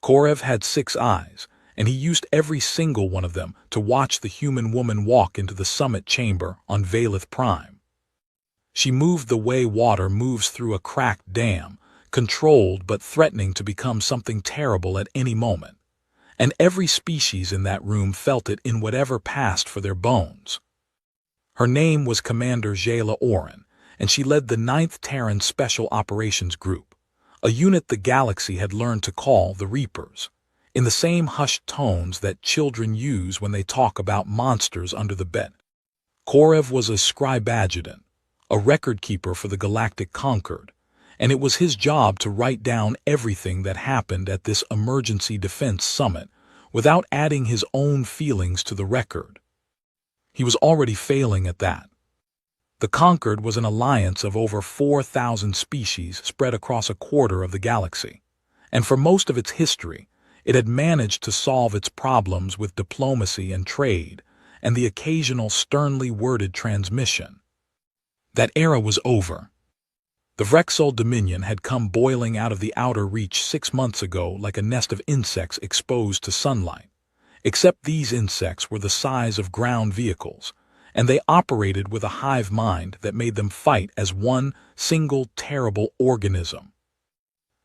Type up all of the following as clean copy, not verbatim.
Korev had 6 eyes, and he used every single one of them to watch the human woman walk into the summit chamber on Valeth Prime. She moved the way water moves through a cracked dam, controlled but threatening to become something terrible at any moment. And every species in that room felt it in whatever passed for their bones. Her name was Commander Jayla Oren, and she led the 9th Terran Special Operations Group, a unit the galaxy had learned to call the Reapers, in the same hushed tones that children use when they talk about monsters under the bed. Korev was a scribe adjutant, a record keeper for the Galactic Concord, and it was his job to write down everything that happened at this emergency defense summit without adding his own feelings to the record. He was already failing at that. The Concord was an alliance of over 4,000 species spread across a quarter of the galaxy, and for most of its history, it had managed to solve its problems with diplomacy and trade, and the occasional sternly worded transmission. That era was over. The Vrexol Dominion had come boiling out of the outer reach 6 months ago like a nest of insects exposed to sunlight, except these insects were the size of ground vehicles, and they operated with a hive mind that made them fight as one single terrible organism.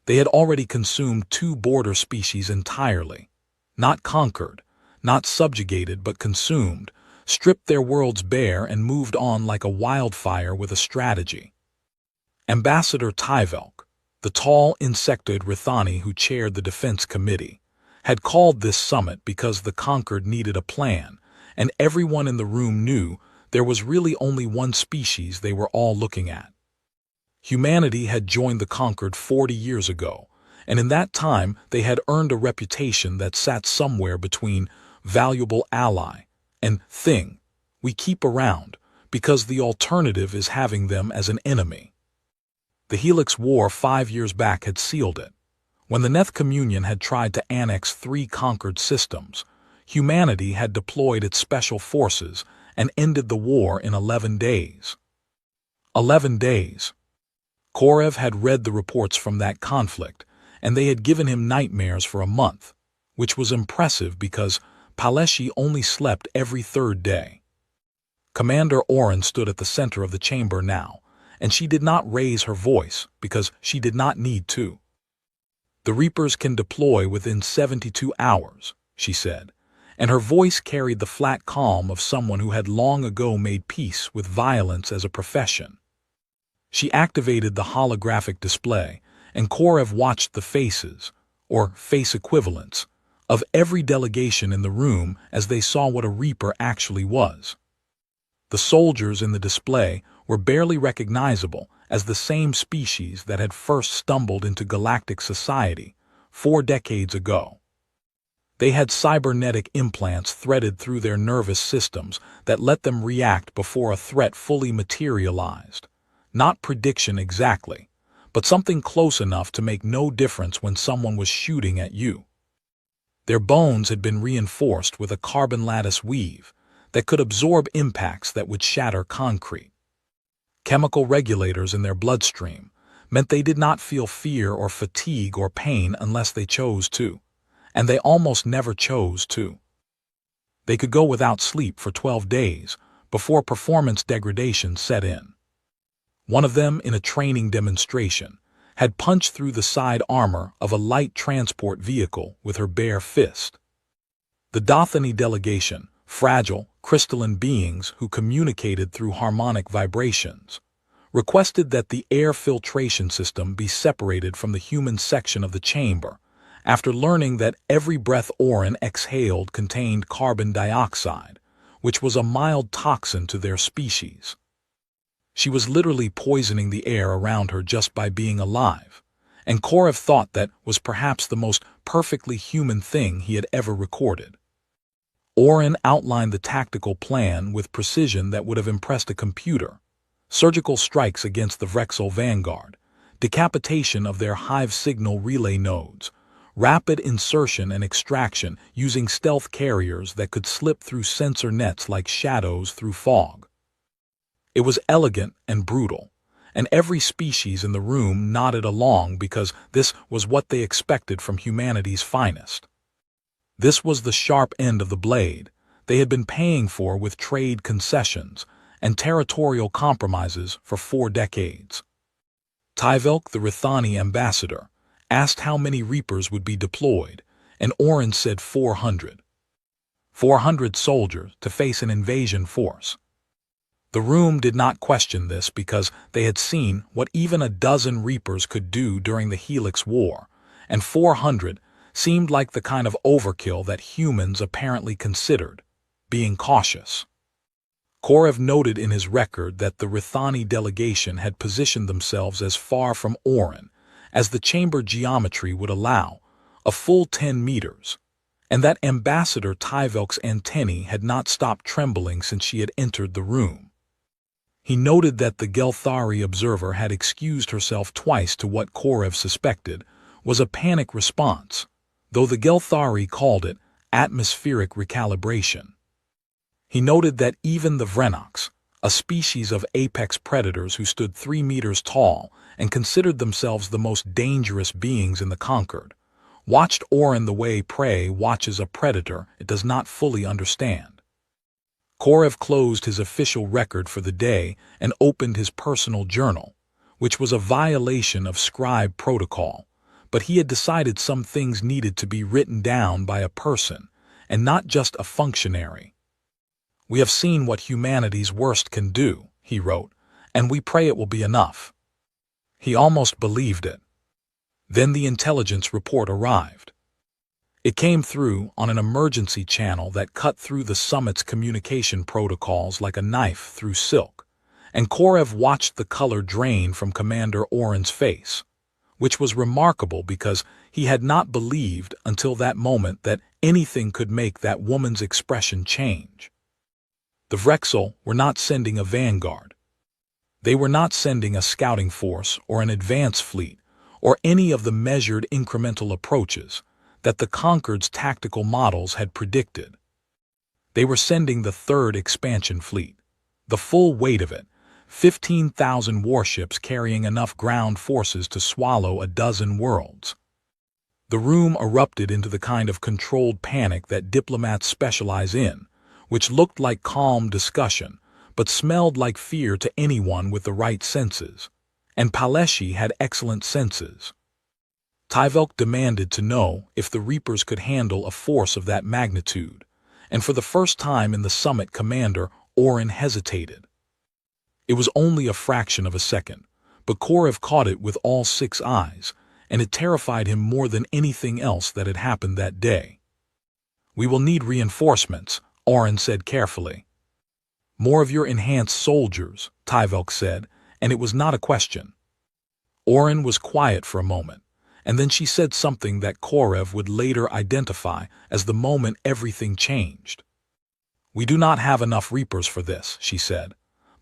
They had already consumed 2 border species entirely, not conquered, not subjugated but consumed, stripped their worlds bare and moved on like a wildfire with a strategy. Ambassador Tyvelk, the tall insectoid Rithani who chaired the Defense Committee, had called this summit because the Conquered needed a plan, and everyone in the room knew there was really only one species they were all looking at. Humanity had joined the Conquered 40 years ago, and in that time they had earned a reputation that sat somewhere between valuable ally and thing we keep around, because the alternative is having them as an enemy. The Helix War 5 years back had sealed it. When the Neth Communion had tried to annex 3 conquered systems, humanity had deployed its special forces and ended the war in 11 days. 11 days. Korev had read the reports from that conflict, and they had given him nightmares for a month, which was impressive because Paleshi only slept every 3rd day. Commander Oren stood at the center of the chamber now, and she did not raise her voice because she did not need to. "The Reapers can deploy within 72 hours, she said, and her voice carried the flat calm of someone who had long ago made peace with violence as a profession. She activated the holographic display, and Korev watched the faces, or face equivalents, of every delegation in the room as they saw what a Reaper actually was. The soldiers in the display were barely recognizable as the same species that had first stumbled into galactic society 4 decades ago. They had cybernetic implants threaded through their nervous systems that let them react before a threat fully materialized. Not prediction exactly, but something close enough to make no difference when someone was shooting at you. Their bones had been reinforced with a carbon lattice weave that could absorb impacts that would shatter concrete. Chemical regulators in their bloodstream meant they did not feel fear or fatigue or pain unless they chose to, and they almost never chose to. They could go without sleep for 12 days before performance degradation set in. One of them, in a training demonstration, had punched through the side armor of a light transport vehicle with her bare fist. The Dothani delegation, fragile, crystalline beings who communicated through harmonic vibrations, requested that the air filtration system be separated from the human section of the chamber after learning that every breath Oren exhaled contained carbon dioxide, which was a mild toxin to their species. She was literally poisoning the air around her just by being alive, and Korev thought that was perhaps the most perfectly human thing he had ever recorded. Oren outlined the tactical plan with precision that would have impressed a computer: surgical strikes against the Vrexol vanguard, decapitation of their hive signal relay nodes, rapid insertion and extraction using stealth carriers that could slip through sensor nets like shadows through fog. It was elegant and brutal, and every species in the room nodded along because this was what they expected from humanity's finest. This was the sharp end of the blade they had been paying for with trade concessions and territorial compromises for 4 decades. Tyvelk, the Rithani ambassador, asked how many Reapers would be deployed, and Oren said 400. 400 soldiers to face an invasion force. The room did not question this because they had seen what even a dozen Reapers could do during the Helix War, and 400 seemed like the kind of overkill that humans apparently considered, being cautious. Korev noted in his record that the Rithani delegation had positioned themselves as far from Oren as the chamber geometry would allow, a full 10 meters, and that Ambassador Tyvelk's antennae had not stopped trembling since she had entered the room. He noted that the Gelthari observer had excused herself twice to what Korev suspected was a panic response, though the Gelthari called it atmospheric recalibration. He noted that even the Vrenox, a species of apex predators who stood 3 meters tall and considered themselves the most dangerous beings in the Conquered, watched Oren the way prey watches a predator it does not fully understand. Korev closed his official record for the day and opened his personal journal, which was a violation of scribe protocol, but he had decided some things needed to be written down by a person and not just a functionary. "We have seen what humanity's worst can do," he wrote, "and we pray it will be enough." He almost believed it. Then the intelligence report arrived. It came through on an emergency channel that cut through the summit's communication protocols like a knife through silk, and Korev watched the color drain from Commander Oren's face, which was remarkable because he had not believed until that moment that anything could make that woman's expression change. The Vrexel were not sending a vanguard. They were not sending a scouting force or an advance fleet or any of the measured incremental approaches that the Conquered's tactical models had predicted. They were sending the third expansion fleet, the full weight of it, 15,000 warships carrying enough ground forces to swallow a dozen worlds. The room erupted into the kind of controlled panic that diplomats specialize in, which looked like calm discussion, but smelled like fear to anyone with the right senses, and Paleshi had excellent senses. Tyvelk demanded to know if the Reapers could handle a force of that magnitude, and for the first time in the summit commander, Oren hesitated. It was only a fraction of a second, but Korev caught it with all 6 eyes, and it terrified him more than anything else that had happened that day. "We will need reinforcements," Oren said carefully. "More of your enhanced soldiers," Tyvelk said, and it was not a question. Oren was quiet for a moment, and then she said something that Korev would later identify as the moment everything changed. "We do not have enough Reapers for this," she said,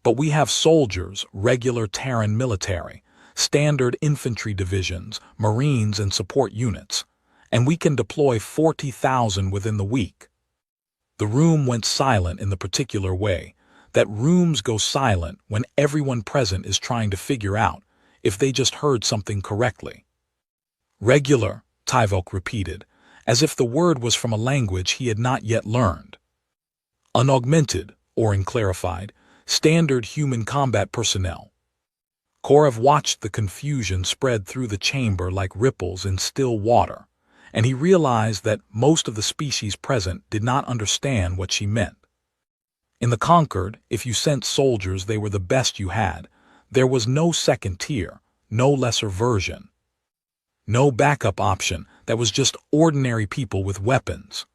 "but we have soldiers, regular Terran military, standard infantry divisions, Marines and support units, and we can deploy 40,000 within the week." The room went silent in the particular way that rooms go silent when everyone present is trying to figure out if they just heard something correctly. "Regular," Tyvelk repeated, as if the word was from a language he had not yet learned. "Unaugmented," Oren clarified, "standard human combat personnel." Korev watched the confusion spread through the chamber like ripples in still water, and he realized that most of the species present did not understand what she meant. In the Conquered, if you sent soldiers they were the best you had. There was no second tier, no lesser version. No backup option that was just ordinary people with weapons.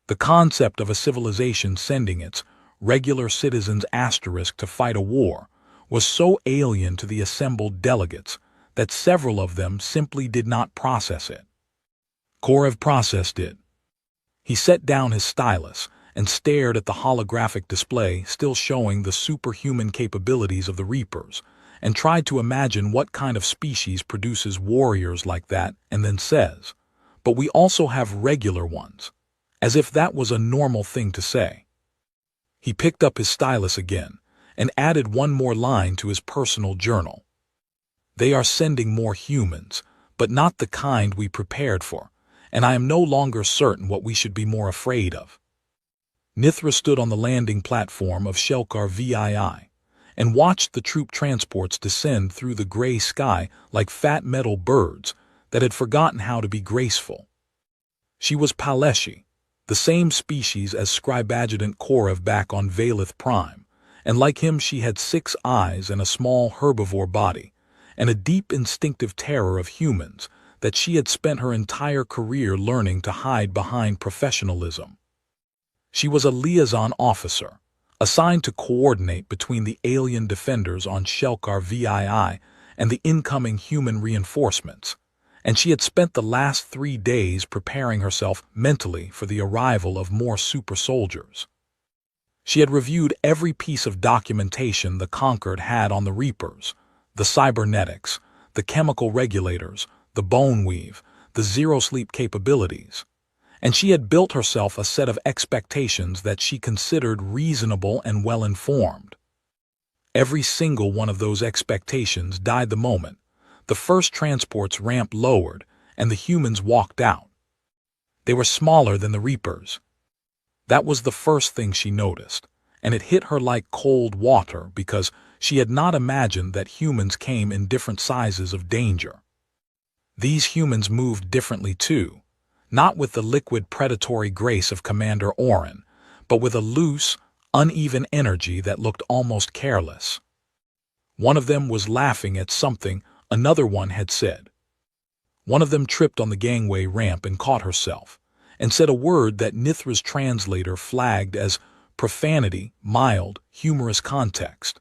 The concept of a civilization sending its regular citizens asterisk to fight a war was so alien to the assembled delegates that several of them simply did not process it. Korev processed it. He set down his stylus and stared at the holographic display still showing the superhuman capabilities of the Reapers, and tried to imagine what kind of species produces warriors like that and then says, "But we also have regular ones," as if that was a normal thing to say. He picked up his stylus again, and added one more line to his personal journal. "They are sending more humans, but not the kind we prepared for, and I am no longer certain what we should be more afraid of." Nithra stood on the landing platform of Shelkar VII and watched the troop transports descend through the gray sky like fat metal birds that had forgotten how to be graceful. She was Paleshi, the same species as Scribe Adjutant Korev back on Valith Prime, and like him she had 6 eyes and a small herbivore body, and a deep instinctive terror of humans that she had spent her entire career learning to hide behind professionalism. She was a liaison officer, assigned to coordinate between the alien defenders on Shelkar VII and the incoming human reinforcements, and she had spent the last 3 days preparing herself mentally for the arrival of more super soldiers. She had reviewed every piece of documentation the Conquered had on the Reapers, the cybernetics, the chemical regulators, the bone weave, the zero-sleep capabilities, and she had built herself a set of expectations that she considered reasonable and well-informed. Every single one of those expectations died the moment the first transport's ramp lowered and the humans walked out. They were smaller than the Reapers. That was the first thing she noticed, and it hit her like cold water because she had not imagined that humans came in different sizes of danger. These humans moved differently too, not with the liquid predatory grace of Commander Oren, but with a loose, uneven energy that looked almost careless. One of them was laughing at something another one had said. One of them tripped on the gangway ramp and caught herself, and said a word that Nithra's translator flagged as profanity, mild, humorous context.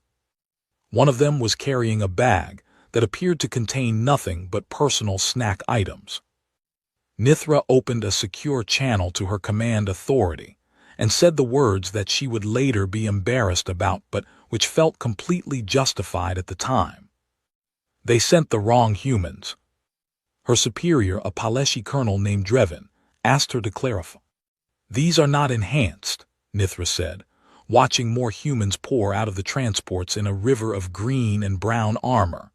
One of them was carrying a bag that appeared to contain nothing but personal snack items. Nithra opened a secure channel to her command authority and said the words that she would later be embarrassed about but which felt completely justified at the time. They sent the wrong humans. Her superior, a Paleshi colonel named Drevin, asked her to clarify. "These are not enhanced," Nithra said, watching more humans pour out of the transports in a river of green and brown armor.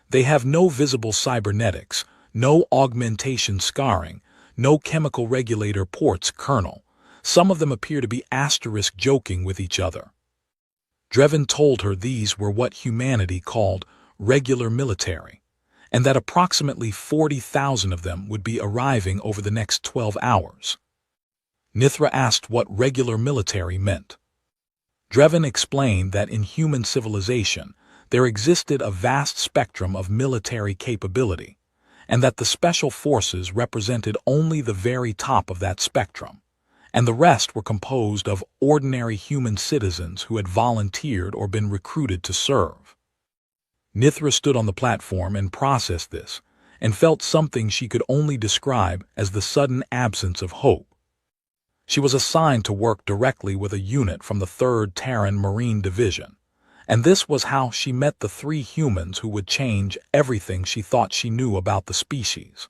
"They have no visible cybernetics, no augmentation scarring, no chemical regulator ports, Colonel. Some of them appear to be asterisk joking with each other." Drevin told her these were what humanity called regular military, and that approximately 40,000 of them would be arriving over the next 12 hours. Nithra asked what regular military meant. Drevin explained that in human civilization there existed a vast spectrum of military capability, and that the special forces represented only the very top of that spectrum, and the rest were composed of ordinary human citizens who had volunteered or been recruited to serve. Nithra stood on the platform and processed this, and felt something she could only describe as the sudden absence of hope. She was assigned to work directly with a unit from the 3rd Terran Marine Division, and this was how she met the 3 humans who would change everything she thought she knew about the species.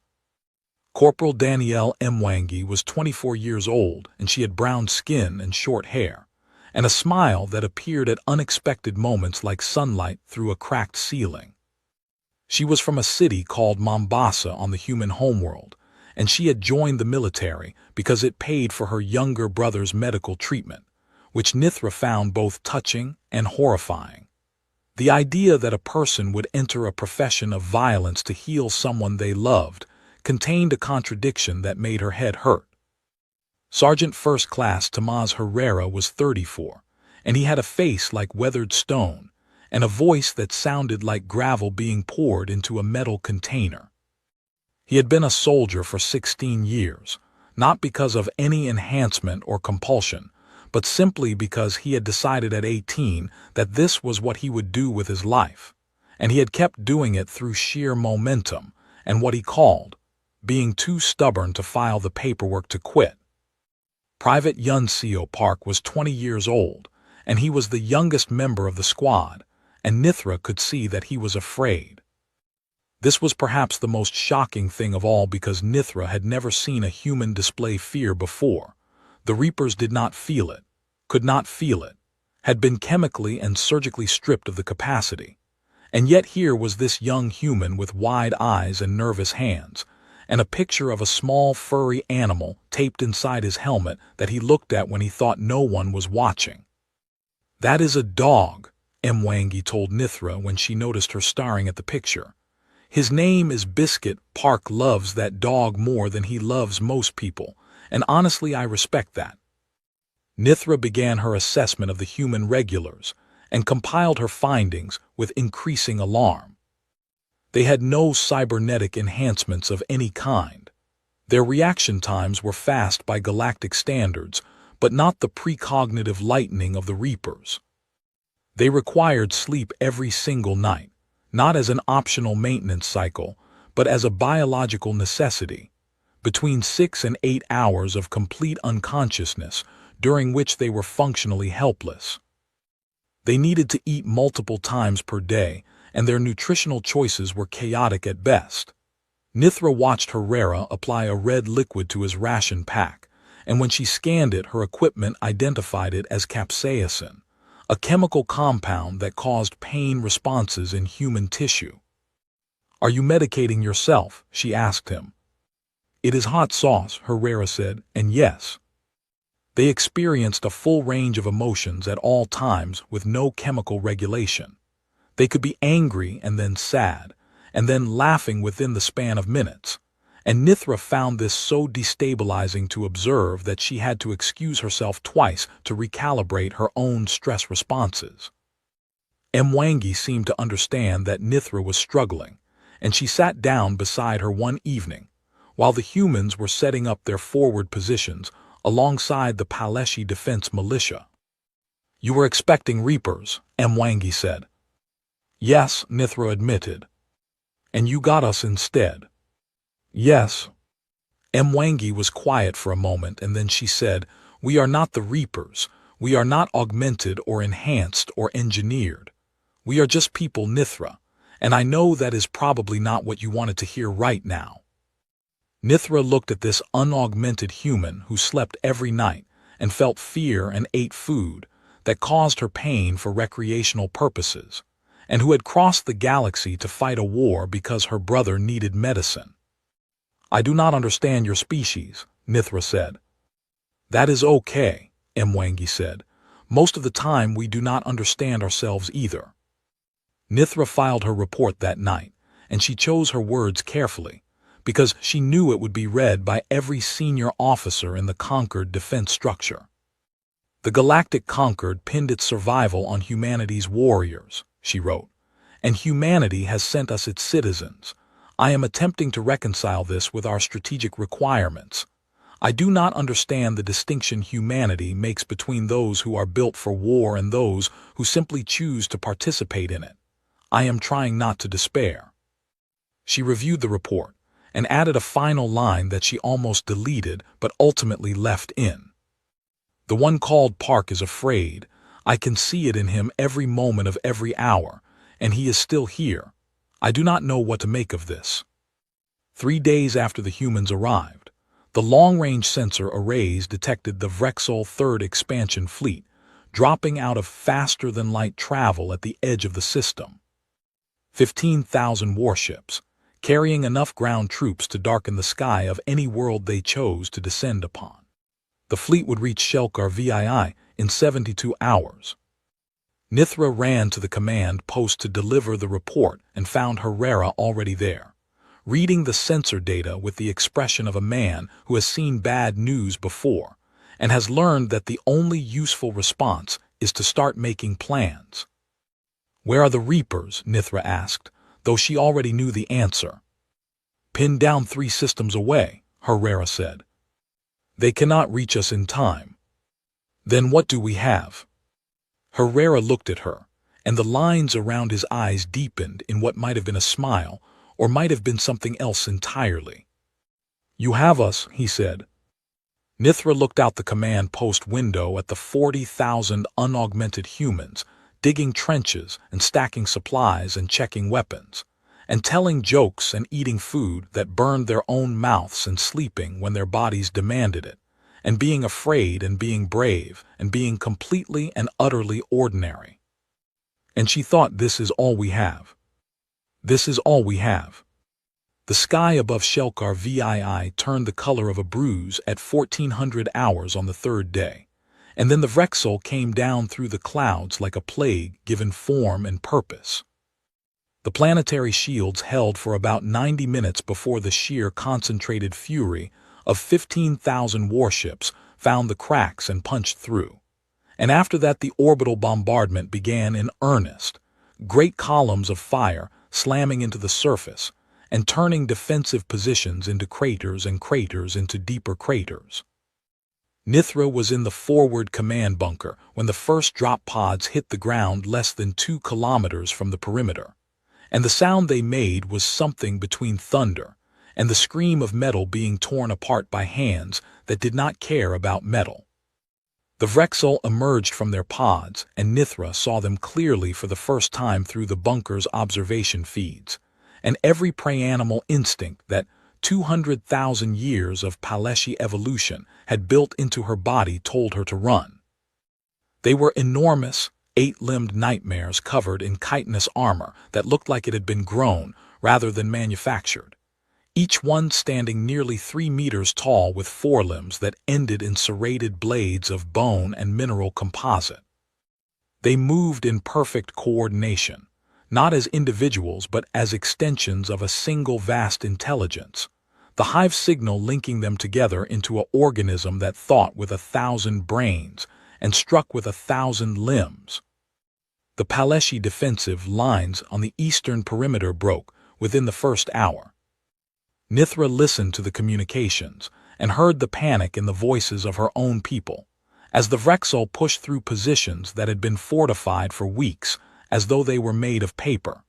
Corporal Danielle Mwangi was 24 years old, and she had brown skin and short hair, and a smile that appeared at unexpected moments like sunlight through a cracked ceiling. She was from a city called Mombasa on the human homeworld, and she had joined the military because it paid for her younger brother's medical treatment, which Nithra found both touching and horrifying. The idea that a person would enter a profession of violence to heal someone they loved contained a contradiction that made her head hurt. Sergeant First Class Tomás Herrera was 34, and he had a face like weathered stone and a voice that sounded like gravel being poured into a metal container. He had been a soldier for 16 years, not because of any enhancement or compulsion, but simply because he had decided at 18 that this was what he would do with his life, and he had kept doing it through sheer momentum and what he called being too stubborn to file the paperwork to quit. Private Yunseo Park was 20 years old, and he was the youngest member of the squad, and Nithra could see that he was afraid. This was perhaps the most shocking thing of all because Nithra had never seen a human display fear before. The Reapers did not feel it, could not feel it, had been chemically and surgically stripped of the capacity. And yet here was this young human with wide eyes and nervous hands, and a picture of a small furry animal taped inside his helmet that he looked at when he thought no one was watching. "That is a dog," Mwangi told Nithra when she noticed her staring at the picture. "His name is Biscuit. Park loves that dog more than he loves most people, and honestly I respect that." Nithra began her assessment of the human regulars and compiled her findings with increasing alarm. They had no cybernetic enhancements of any kind. Their reaction times were fast by galactic standards, but not the precognitive lightning of the Reapers. They required sleep every single night, not as an optional maintenance cycle, but as a biological necessity, between 6 and 8 hours of complete unconsciousness, during which they were functionally helpless. They needed to eat multiple times per day, and their nutritional choices were chaotic at best. Nithra watched Herrera apply a red liquid to his ration pack, and when she scanned it, her equipment identified it as capsaicin, a chemical compound that caused pain responses in human tissue. "Are you medicating yourself?" she asked him. "It is hot sauce," Herrera said, "and yes." They experienced a full range of emotions at all times with no chemical regulation. They could be angry and then sad, and then laughing within the span of minutes, and Nithra found this so destabilizing to observe that she had to excuse herself twice to recalibrate her own stress responses. Mwangi seemed to understand that Nithra was struggling, and she sat down beside her one evening, while the humans were setting up their forward positions alongside the Paleshi Defense Militia. "You were expecting Reapers," Mwangi said. "Yes," Nithra admitted. "And you got us instead." "Yes." Mwangi was quiet for a moment, and then she said, "We are not the Reapers. We are not augmented or enhanced or engineered. We are just people, Nithra, and I know that is probably not what you wanted to hear right now." Nithra looked at this unaugmented human who slept every night and felt fear and ate food that caused her pain for recreational purposes, and who had crossed the galaxy to fight a war because her brother needed medicine. "I do not understand your species," Nithra said. "That is okay," Mwangi said. "Most of the time we do not understand ourselves either." Nithra filed her report that night, and she chose her words carefully, because she knew it would be read by every senior officer in the Concord defense structure. "The Galactic Concord pinned its survival on humanity's warriors," she wrote, "and humanity has sent us its citizens. I am attempting to reconcile this with our strategic requirements. I do not understand the distinction humanity makes between those who are built for war and those who simply choose to participate in it. I am trying not to despair." She reviewed the report and added a final line that she almost deleted but ultimately left in. "The one called Park is afraid. I can see it in him every moment of every hour, and he is still here. I do not know what to make of this." 3 days after the humans arrived, the long-range sensor arrays detected the Vrexol 3rd Expansion Fleet dropping out of faster-than-light travel at the edge of the system. 15,000 warships, carrying enough ground troops to darken the sky of any world they chose to descend upon. The fleet would reach Shelkar VII in 72 hours. Nithra ran to the command post to deliver the report and found Herrera already there, reading the sensor data with the expression of a man who has seen bad news before and has learned that the only useful response is to start making plans. "Where are the Reapers?" Nithra asked, though she already knew the answer. "Pinned down 3 systems away," Herrera said. "They cannot reach us in time." "Then what do we have?" Herrera looked at her, and the lines around his eyes deepened in what might have been a smile or might have been something else entirely. "You have us," he said. Nithra looked out the command post window at the 40,000 unaugmented humans digging trenches and stacking supplies and checking weapons, and telling jokes and eating food that burned their own mouths and sleeping when their bodies demanded it, and being afraid and being brave and being completely and utterly ordinary. And she thought, this is all we have. This is all we have. The sky above Shelkar VII turned the color of a bruise at 1400 hours on the third day, and then the Vrexel came down through the clouds like a plague given form and purpose. The planetary shields held for about 90 minutes before the sheer concentrated fury of 15,000 warships found the cracks and punched through. And after that the orbital bombardment began in earnest, great columns of fire slamming into the surface and turning defensive positions into craters and craters into deeper craters. Nithra was in the forward command bunker when the first drop pods hit the ground less than 2 kilometers from the perimeter, and the sound they made was something between thunder and the scream of metal being torn apart by hands that did not care about metal. The Vrexel emerged from their pods, and Nithra saw them clearly for the first time through the bunker's observation feeds, and every prey animal instinct that 200,000 years of Paleshi evolution had built into her body told her to run. They were enormous, 8-limbed nightmares covered in chitinous armor that looked like it had been grown rather than manufactured, each one standing nearly 3 meters tall with forelimbs that ended in serrated blades of bone and mineral composite. They moved in perfect coordination, not as individuals but as extensions of a single vast intelligence, the hive signal linking them together into an organism that thought with 1,000 brains and struck with 1,000 limbs. The Paleshi defensive lines on the eastern perimeter broke within the first hour. Nithra listened to the communications and heard the panic in the voices of her own people, as the Vrexel pushed through positions that had been fortified for weeks as though they were made of paper.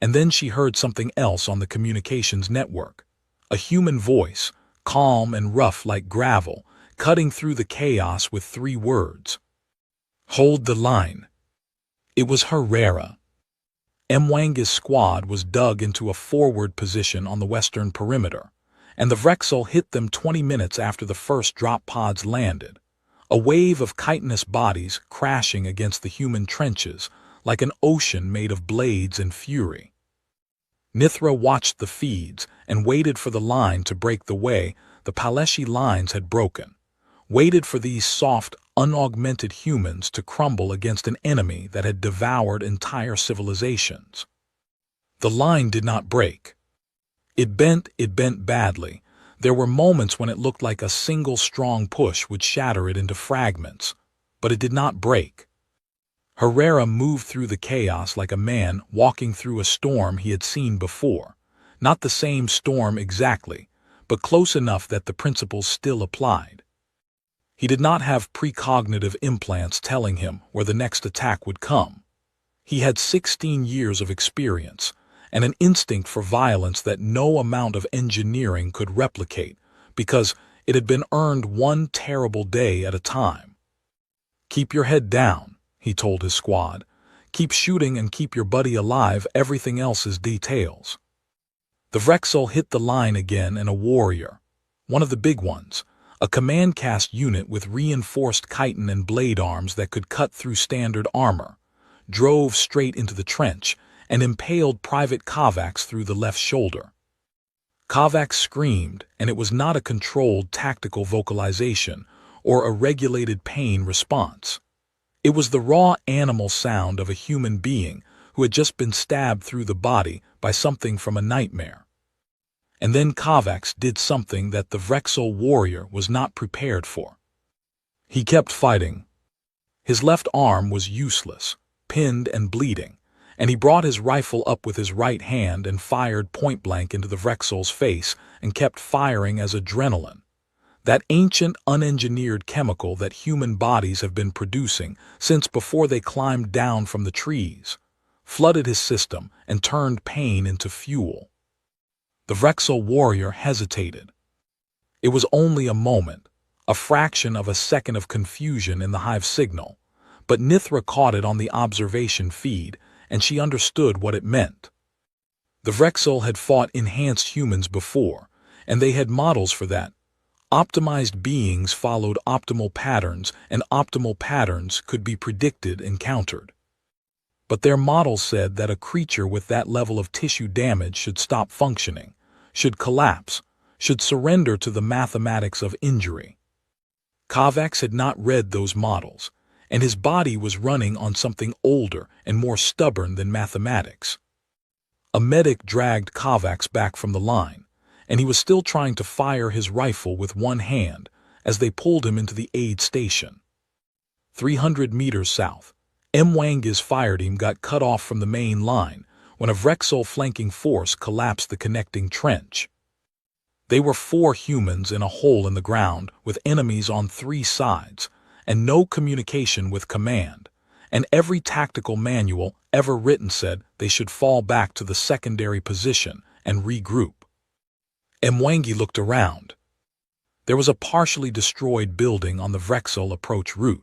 And then she heard something else on the communications network, a human voice, calm and rough like gravel, cutting through the chaos with 3 words. Hold the line. It was Herrera. Mwanga's squad was dug into a forward position on the western perimeter, and the Vrexel hit them 20 minutes after the first drop pods landed, a wave of chitinous bodies crashing against the human trenches like an ocean made of blades and fury. Nithra watched the feeds and waited for the line to break the way the Paleshi lines had broken, waited for these soft, unaugmented humans to crumble against an enemy that had devoured entire civilizations. The line did not break. It bent badly. There were moments when it looked like a single strong push would shatter it into fragments, but it did not break. Herrera moved through the chaos like a man walking through a storm he had seen before, not the same storm exactly, but close enough that the principles still applied. He did not have precognitive implants telling him where the next attack would come. He had 16 years of experience and an instinct for violence that no amount of engineering could replicate because it had been earned one terrible day at a time. Keep your head down, he told his squad. Keep shooting and keep your buddy alive, everything else is details. The Vrexel hit the line again, and a warrior, one of the big ones, a command-cast unit with reinforced chitin and blade arms that could cut through standard armor, drove straight into the trench and impaled Private Kovacs through the left shoulder. Kovacs screamed, and it was not a controlled tactical vocalization or a regulated pain response. It was the raw animal sound of a human being who had just been stabbed through the body by something from a nightmare. And then Kovacs did something that the Vrexel warrior was not prepared for. He kept fighting. His left arm was useless, pinned and bleeding, and he brought his rifle up with his right hand and fired point-blank into the Vrexel's face and kept firing as adrenaline, that ancient unengineered chemical that human bodies have been producing since before they climbed down from the trees, flooded his system and turned pain into fuel. The Vrexel warrior hesitated. It was only a moment, a fraction of a second of confusion in the hive signal, but Nithra caught it on the observation feed, and she understood what it meant. The Vrexel had fought enhanced humans before, and they had models for that, Optimized beings followed optimal patterns, and optimal patterns could be predicted and countered. But their model said that a creature with that level of tissue damage should stop functioning, should collapse, should surrender to the mathematics of injury. Kovacs had not read those models, and his body was running on something older and more stubborn than mathematics. A medic dragged Kovacs back from the line, and he was still trying to fire his rifle with one hand as they pulled him into the aid station. 300 meters south, Mwangi's fire team got cut off from the main line when a Vrexel flanking force collapsed the connecting trench. They were 4 humans in a hole in the ground with enemies on 3 sides, and no communication with command, and every tactical manual ever written said they should fall back to the secondary position and regroup. Mwangi looked around. There was a partially destroyed building on the Vrexel approach route,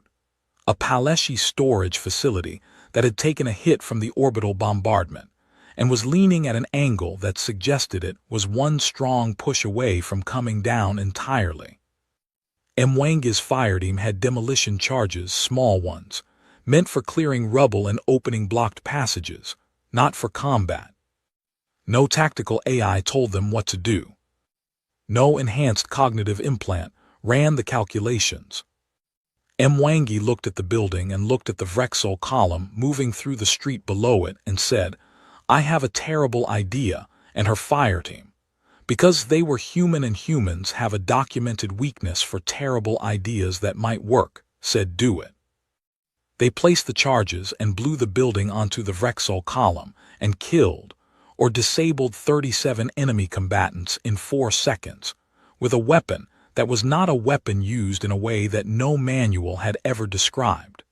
a Paleshi storage facility that had taken a hit from the orbital bombardment and was leaning at an angle that suggested it was one strong push away from coming down entirely. Mwangi's fire team had demolition charges, small ones, meant for clearing rubble and opening blocked passages, not for combat. No tactical AI told them what to do. No enhanced cognitive implant ran the calculations. Mwangi looked at the building and looked at the Vrexel column moving through the street below it and said, "I have a terrible idea," and her fire team, because they were human and humans have a documented weakness for terrible ideas that might work, said "Do it." They placed the charges and blew the building onto the Vrexel column and killed or disabled 37 enemy combatants in 4 seconds, with a weapon that was not a weapon used in a way that no manual had ever described.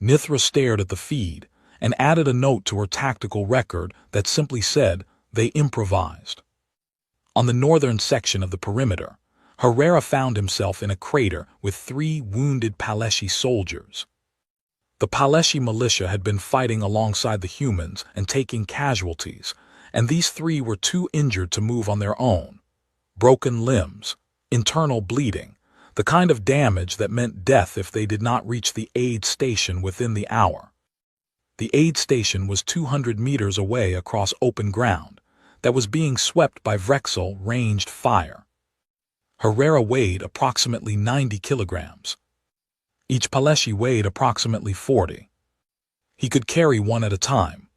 Nithra stared at the feed and added a note to her tactical record that simply said they improvised. On the northern section of the perimeter, Herrera found himself in a crater with 3 wounded Paleshi soldiers. The Paleshi militia had been fighting alongside the humans and taking casualties, and these 3 were too injured to move on their own. Broken limbs, internal bleeding, the kind of damage that meant death if they did not reach the aid station within the hour. The aid station was 200 meters away across open ground that was being swept by Vrexel ranged fire. Herrera weighed approximately 90 kilograms. Each Paleshi weighed approximately 40. He could carry one at a time.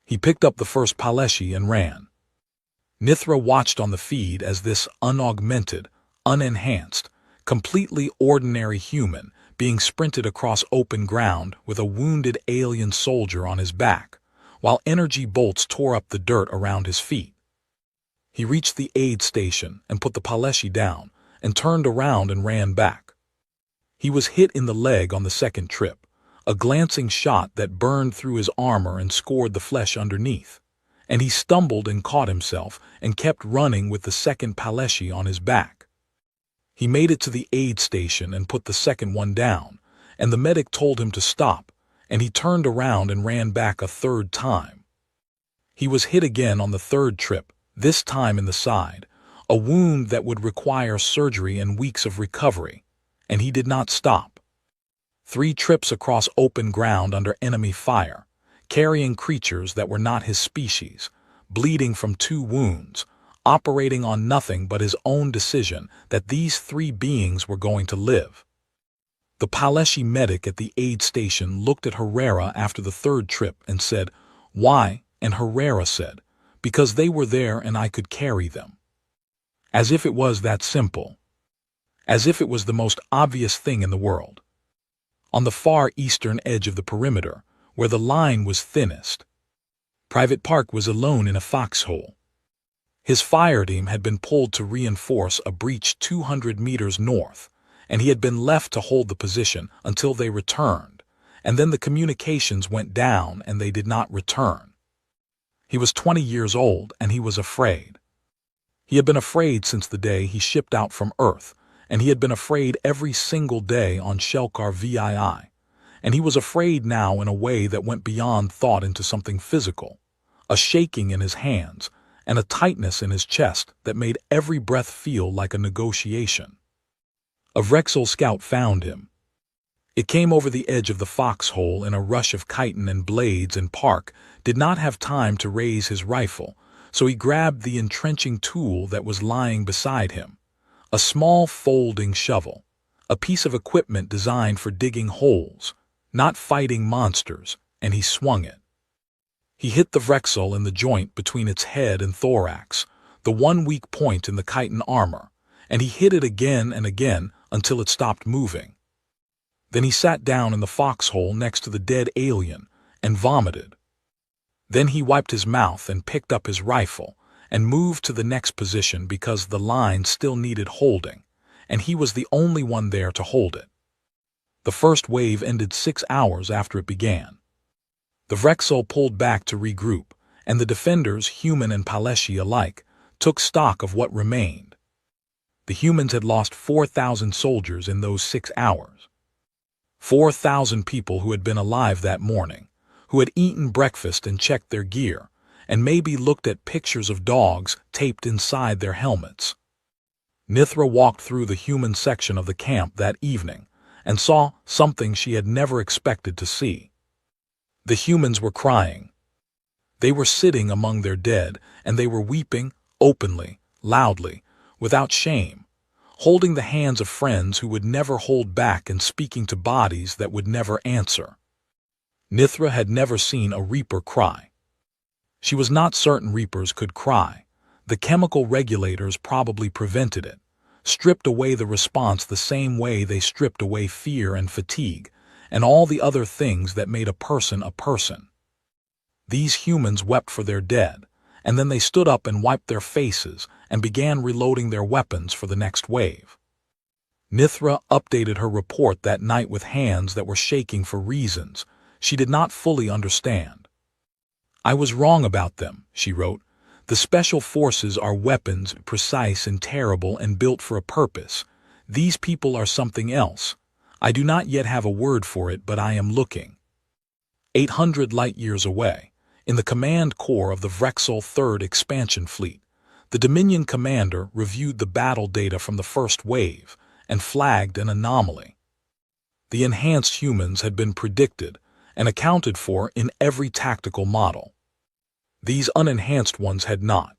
He picked up the first Paleshi and ran. Nithra watched on the feed as this unaugmented, unenhanced, completely ordinary human being sprinted across open ground with a wounded alien soldier on his back, while energy bolts tore up the dirt around his feet. He reached the aid station and put the Paleshi down and turned around and ran back. He was hit in the leg on the second trip, a glancing shot that burned through his armor and scored the flesh underneath, and he stumbled and caught himself and kept running with the second Paleshi on his back. He made it to the aid station and put the second one down, and the medic told him to stop, and he turned around and ran back a third time. He was hit again on the third trip, this time in the side, a wound that would require surgery and weeks of recovery, and he did not stop. 3 trips across open ground under enemy fire, carrying creatures that were not his species, bleeding from 2 wounds, operating on nothing but his own decision that these 3 beings were going to live. The Paleshi medic at the aid station looked at Herrera after the third trip and said, "Why?" And Herrera said, "Because they were there and I could carry them." As if it was that simple. As if it was the most obvious thing in the world. On the far eastern edge of the perimeter, where the line was thinnest, Private Park was alone in a foxhole. His fire team had been pulled to reinforce a breach 200 meters north, and he had been left to hold the position until they returned, and then the communications went down and they did not return. He was 20 years old and he was afraid. He had been afraid since the day he shipped out from Earth, and he had been afraid every single day on Shelkar VII, and he was afraid now in a way that went beyond thought into something physical, a shaking in his hands, and a tightness in his chest that made every breath feel like a negotiation. A Vrexel scout found him. It came over the edge of the foxhole in a rush of chitin and blades, and Park did not have time to raise his rifle, so he grabbed the entrenching tool that was lying beside him, a small folding shovel, a piece of equipment designed for digging holes, not fighting monsters, and he swung it. He hit the Vrexel in the joint between its head and thorax, the one weak point in the chitin armor, and he hit it again and again until it stopped moving. Then he sat down in the foxhole next to the dead alien and vomited. Then he wiped his mouth and picked up his rifle and moved to the next position because the line still needed holding, and he was the only one there to hold it. The first wave ended 6 hours after it began. The Vrexel pulled back to regroup, and the defenders, human and Paleshi alike, took stock of what remained. The humans had lost 4,000 soldiers in those 6 hours. 4,000 people who had been alive that morning, who had eaten breakfast and checked their gear, and maybe looked at pictures of dogs taped inside their helmets. Nithra walked through the human section of the camp that evening and saw something she had never expected to see. The humans were crying. They were sitting among their dead, and they were weeping, openly, loudly, without shame, holding the hands of friends who would never hold back and speaking to bodies that would never answer. Nithra had never seen a reaper cry. She was not certain reapers could cry. The chemical regulators probably prevented it, stripped away the response the same way they stripped away fear and fatigue, and all the other things that made a person a person. These humans wept for their dead, and then they stood up and wiped their faces and began reloading their weapons for the next wave. Nithra updated her report that night with hands that were shaking for reasons she did not fully understand. "I was wrong about them," she wrote. "The special forces are weapons, precise and terrible and built for a purpose. These people are something else. I do not yet have a word for it, but I am looking." 800 light-years away, in the command core of the Vrexel 3rd Expansion Fleet, the Dominion commander reviewed the battle data from the first wave and flagged an anomaly. The enhanced humans had been predicted and accounted for in every tactical model. These unenhanced ones had not.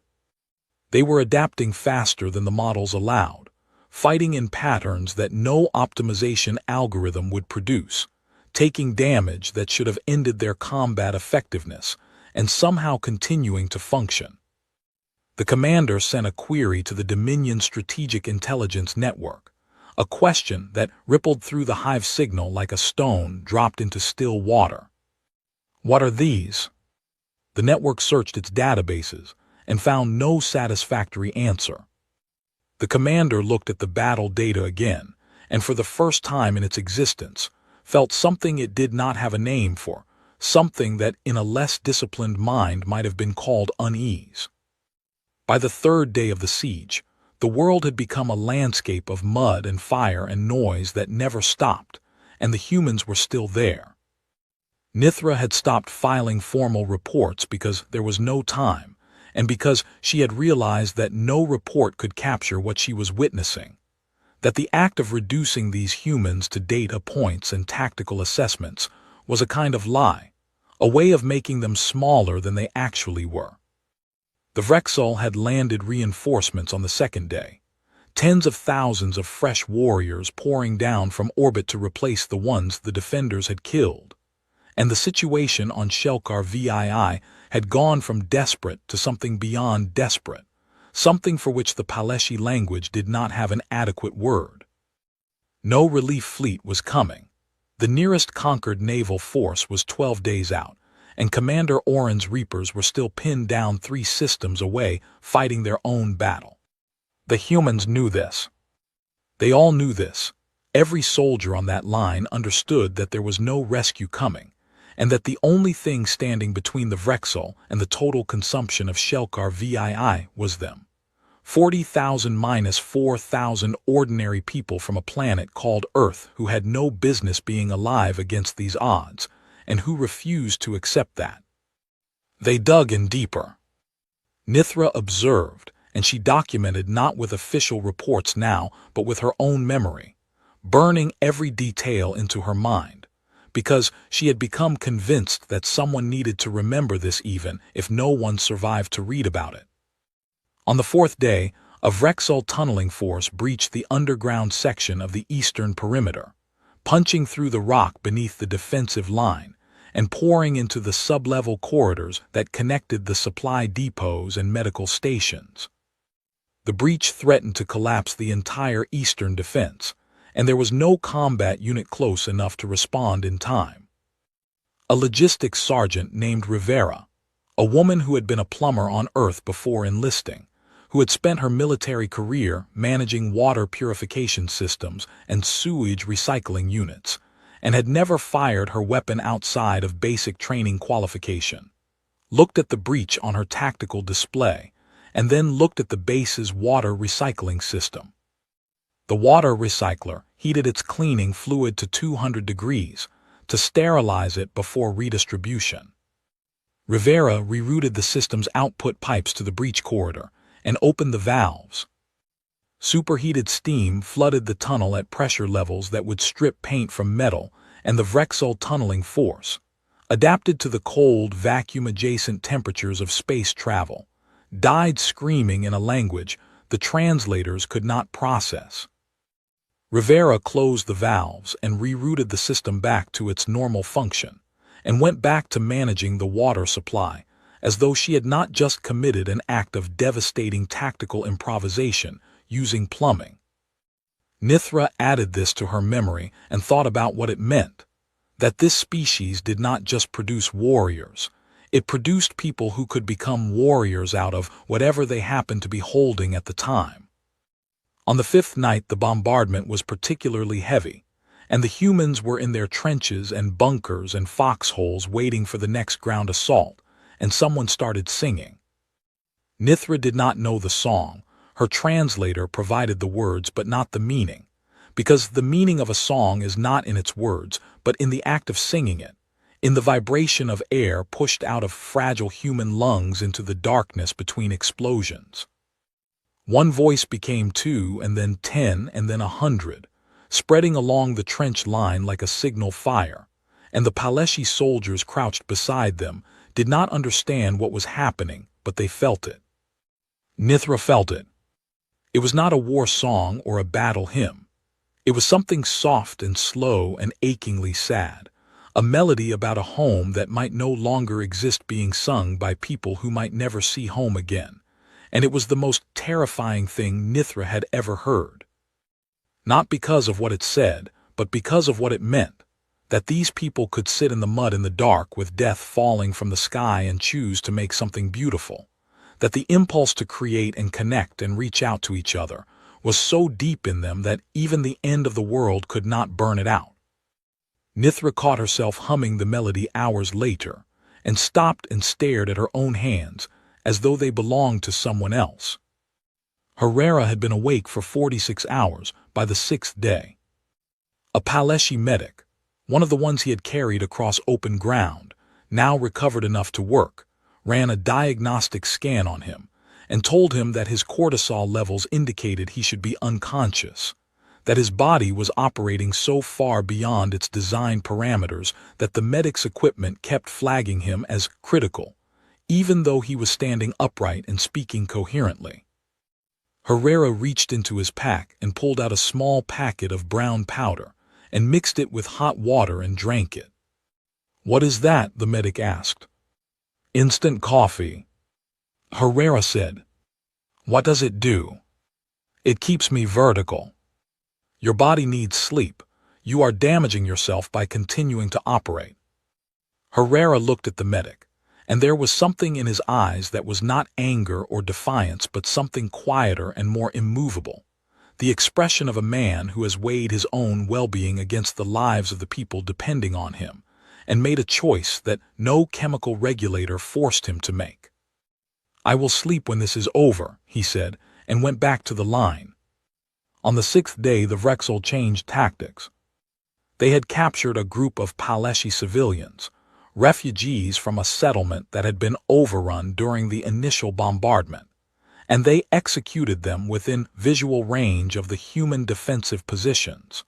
They were adapting faster than the models allowed, fighting in patterns that no optimization algorithm would produce, taking damage that should have ended their combat effectiveness, and somehow continuing to function. The commander sent a query to the Dominion Strategic Intelligence Network, a question that rippled through the hive signal like a stone dropped into still water. "What are these?" The network searched its databases and found no satisfactory answer. The commander looked at the battle data again, and for the first time in its existence, felt something it did not have a name for, something that in a less disciplined mind might have been called unease. By the 3rd day of the siege, the world had become a landscape of mud and fire and noise that never stopped, and the humans were still there. Nithra had stopped filing formal reports because there was no time, and because she had realized that no report could capture what she was witnessing, that the act of reducing these humans to data points and tactical assessments was a kind of lie, a way of making them smaller than they actually were. The Vrexel had landed reinforcements on the 2nd day, tens of thousands of fresh warriors pouring down from orbit to replace the ones the defenders had killed, and the situation on Shelkar VII had gone from desperate to something beyond desperate, something for which the Paleshi language did not have an adequate word. No relief fleet was coming. The nearest conquered naval force was 12 days out, and Commander Oren's Reapers were still pinned down 3 systems away fighting their own battle. The humans knew this. They all knew this. Every soldier on that line understood that there was no rescue coming, and that the only thing standing between the Vrexel and the total consumption of Shelkar VII was them. 40,000 minus 4,000 ordinary people from a planet called Earth who had no business being alive against these odds, and who refused to accept that. They dug in deeper. Nithra observed, and she documented not with official reports now, but with her own memory, burning every detail into her mind, because she had become convinced that someone needed to remember this even if no one survived to read about it. On the fourth day, a Vrexel tunneling force breached the underground section of the eastern perimeter, punching through the rock beneath the defensive line and pouring into the sub-level corridors that connected the supply depots and medical stations. The breach threatened to collapse the entire eastern defense, and there was no combat unit close enough to respond in time. A logistics sergeant named Rivera, a woman who had been a plumber on Earth before enlisting, who had spent her military career managing water purification systems and sewage recycling units, and had never fired her weapon outside of basic training qualification, looked at the breach on her tactical display, and then looked at the base's water recycling system. The water recycler heated its cleaning fluid to 200 degrees to sterilize it before redistribution. Rivera rerouted the system's output pipes to the breach corridor and opened the valves. Superheated steam flooded the tunnel at pressure levels that would strip paint from metal, and the Vrexel tunneling force, adapted to the cold, vacuum-adjacent temperatures of space travel, died screaming in a language the translators could not process. Rivera closed the valves and rerouted the system back to its normal function, and went back to managing the water supply, as though she had not just committed an act of devastating tactical improvisation using plumbing. Nithra added this to her memory and thought about what it meant, that this species did not just produce warriors, it produced people who could become warriors out of whatever they happened to be holding at the time. On the fifth night, the bombardment was particularly heavy, and the humans were in their trenches and bunkers and foxholes waiting for the next ground assault, and someone started singing. Nithra did not know the song. Her translator provided the words but not the meaning, because the meaning of a song is not in its words, but in the act of singing it, in the vibration of air pushed out of fragile human lungs into the darkness between explosions. One voice became 2 and then 10 and then 100, spreading along the trench line like a signal fire, and the Paleshi soldiers crouched beside them did not understand what was happening, but they felt it. Nithra felt it. It was not a war song or a battle hymn. It was something soft and slow and achingly sad, a melody about a home that might no longer exist being sung by people who might never see home again, and it was the most terrifying thing Nithra had ever heard. Not because of what it said, but because of what it meant, that these people could sit in the mud in the dark with death falling from the sky and choose to make something beautiful, that the impulse to create and connect and reach out to each other was so deep in them that even the end of the world could not burn it out. Nithra caught herself humming the melody hours later, and stopped and stared at her own hands as though they belonged to someone else. Herrera had been awake for 46 hours by the 6th day. A Paleshi medic, one of the ones he had carried across open ground, now recovered enough to work, ran a diagnostic scan on him, and told him that his cortisol levels indicated he should be unconscious, that his body was operating so far beyond its design parameters that the medic's equipment kept flagging him as critical, even though he was standing upright and speaking coherently. Herrera reached into his pack and pulled out a small packet of brown powder and mixed it with hot water and drank it. "What is that?" the medic asked. "Instant coffee," Herrera said. "What does it do?" "It keeps me vertical." "Your body needs sleep. You are damaging yourself by continuing to operate." Herrera looked at the medic, and there was something in his eyes that was not anger or defiance but something quieter and more immovable, the expression of a man who has weighed his own well-being against the lives of the people depending on him, and made a choice that no chemical regulator forced him to make. "I will sleep when this is over," he said, and went back to the line. On the 6th day, the Vrexel changed tactics. They had captured a group of Paleshi civilians, refugees from a settlement that had been overrun during the initial bombardment, and they executed them within visual range of the human defensive positions.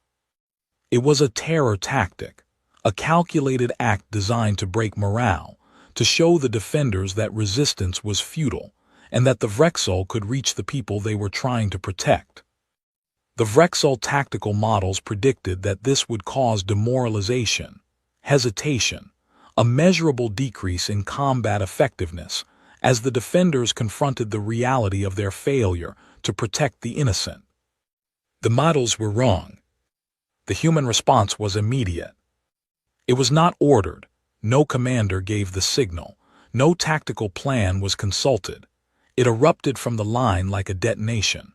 It was a terror tactic, a calculated act designed to break morale, to show the defenders that resistance was futile, and that the Vrexel could reach the people they were trying to protect. The Vrexel tactical models predicted that this would cause demoralization, hesitation, a measurable decrease in combat effectiveness, as the defenders confronted the reality of their failure to protect the innocent. The models were wrong. The human response was immediate. It was not ordered. No commander gave the signal. No tactical plan was consulted. It erupted from the line like a detonation,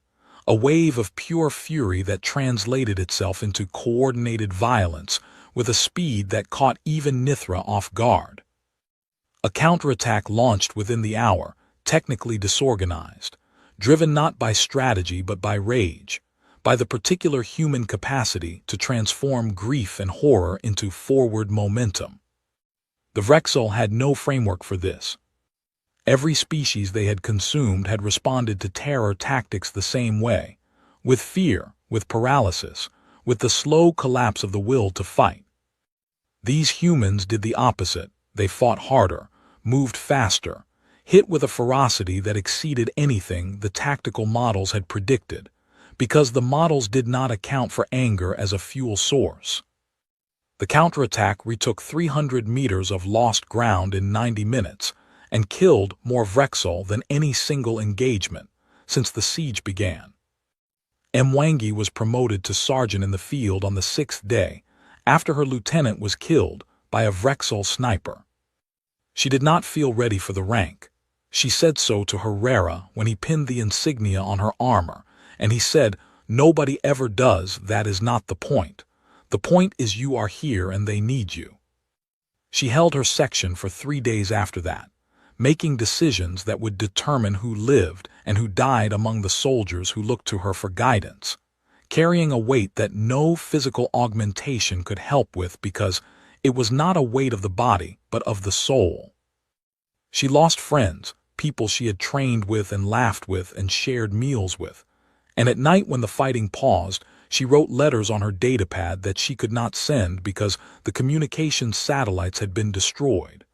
a wave of pure fury that translated itself into coordinated violence with a speed that caught even Nithra off guard. A counterattack launched within the hour, technically disorganized, driven not by strategy but by rage, by the particular human capacity to transform grief and horror into forward momentum. The Vrexel had no framework for this. Every species they had consumed had responded to terror tactics the same way, with fear, with paralysis, with the slow collapse of the will to fight. These humans did the opposite. They fought harder, moved faster, hit with a ferocity that exceeded anything the tactical models had predicted, because the models did not account for anger as a fuel source. The counterattack retook 300 meters of lost ground in 90 minutes and killed more Vrexel than any single engagement since the siege began. Mwangi was promoted to sergeant in the field on the 6th day after her lieutenant was killed by a Vrexel sniper. She did not feel ready for the rank. She said so to Herrera when he pinned the insignia on her armor, and he said, "Nobody ever does, that is not the point. The point is you are here and they need you." She held her section for 3 days after that, making decisions that would determine who lived and who died among the soldiers who looked to her for guidance, carrying a weight that no physical augmentation could help with because it was not a weight of the body but of the soul. She lost friends, people she had trained with and laughed with and shared meals with, and at night when the fighting paused, she wrote letters on her datapad that she could not send because the communications satellites had been destroyed.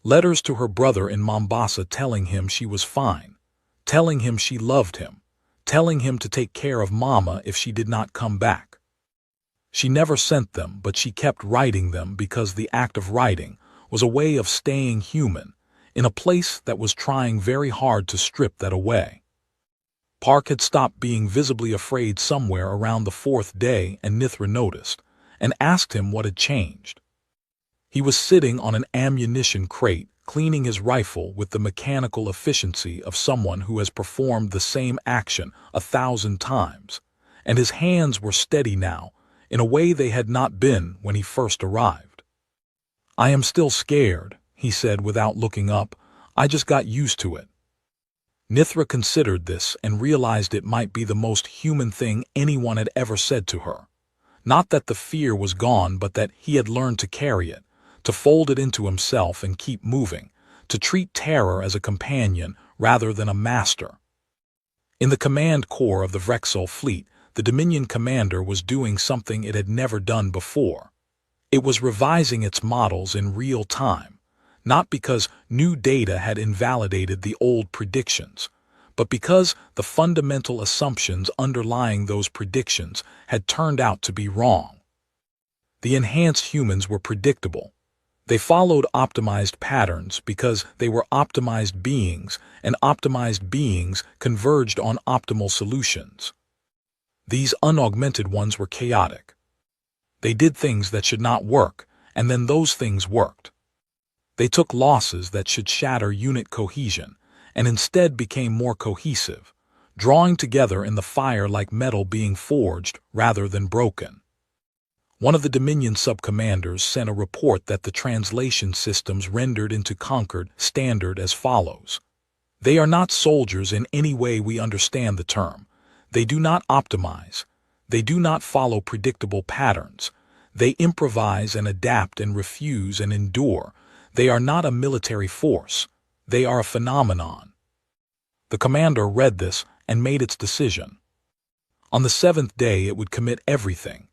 Letters to her brother in Mombasa telling him she was fine, telling him she loved him, telling him to take care of Mama if she did not come back. She never sent them, but she kept writing them because the act of writing was a way of staying human in a place that was trying very hard to strip that away. Park had stopped being visibly afraid somewhere around the 4th day, and Nithra noticed and asked him what had changed. He was sitting on an ammunition crate, cleaning his rifle with the mechanical efficiency of someone who has performed the same action 1,000 times, and his hands were steady now, in a way they had not been when he first arrived. "I am still scared," he said without looking up. "I just got used to it." Nithra considered this and realized it might be the most human thing anyone had ever said to her. Not that the fear was gone, but that he had learned to carry it, to fold it into himself and keep moving, to treat terror as a companion rather than a master. In the command corps of the Vrexel fleet, the Dominion commander was doing something it had never done before. It was revising its models in real time, not because new data had invalidated the old predictions, but because the fundamental assumptions underlying those predictions had turned out to be wrong. The enhanced humans were predictable. They followed optimized patterns because they were optimized beings, and optimized beings converged on optimal solutions. These unaugmented ones were chaotic. They did things that should not work, and then those things worked. They took losses that should shatter unit cohesion, and instead became more cohesive, drawing together in the fire like metal being forged rather than broken. One of the Dominion sub-commanders sent a report that the translation systems rendered into Concord standard as follows. "They are not soldiers in any way we understand the term. They do not optimize. They do not follow predictable patterns. They improvise and adapt and refuse and endure. They are not a military force. They are a phenomenon. The commander read this and made its decision. On the seventh day it would commit everything,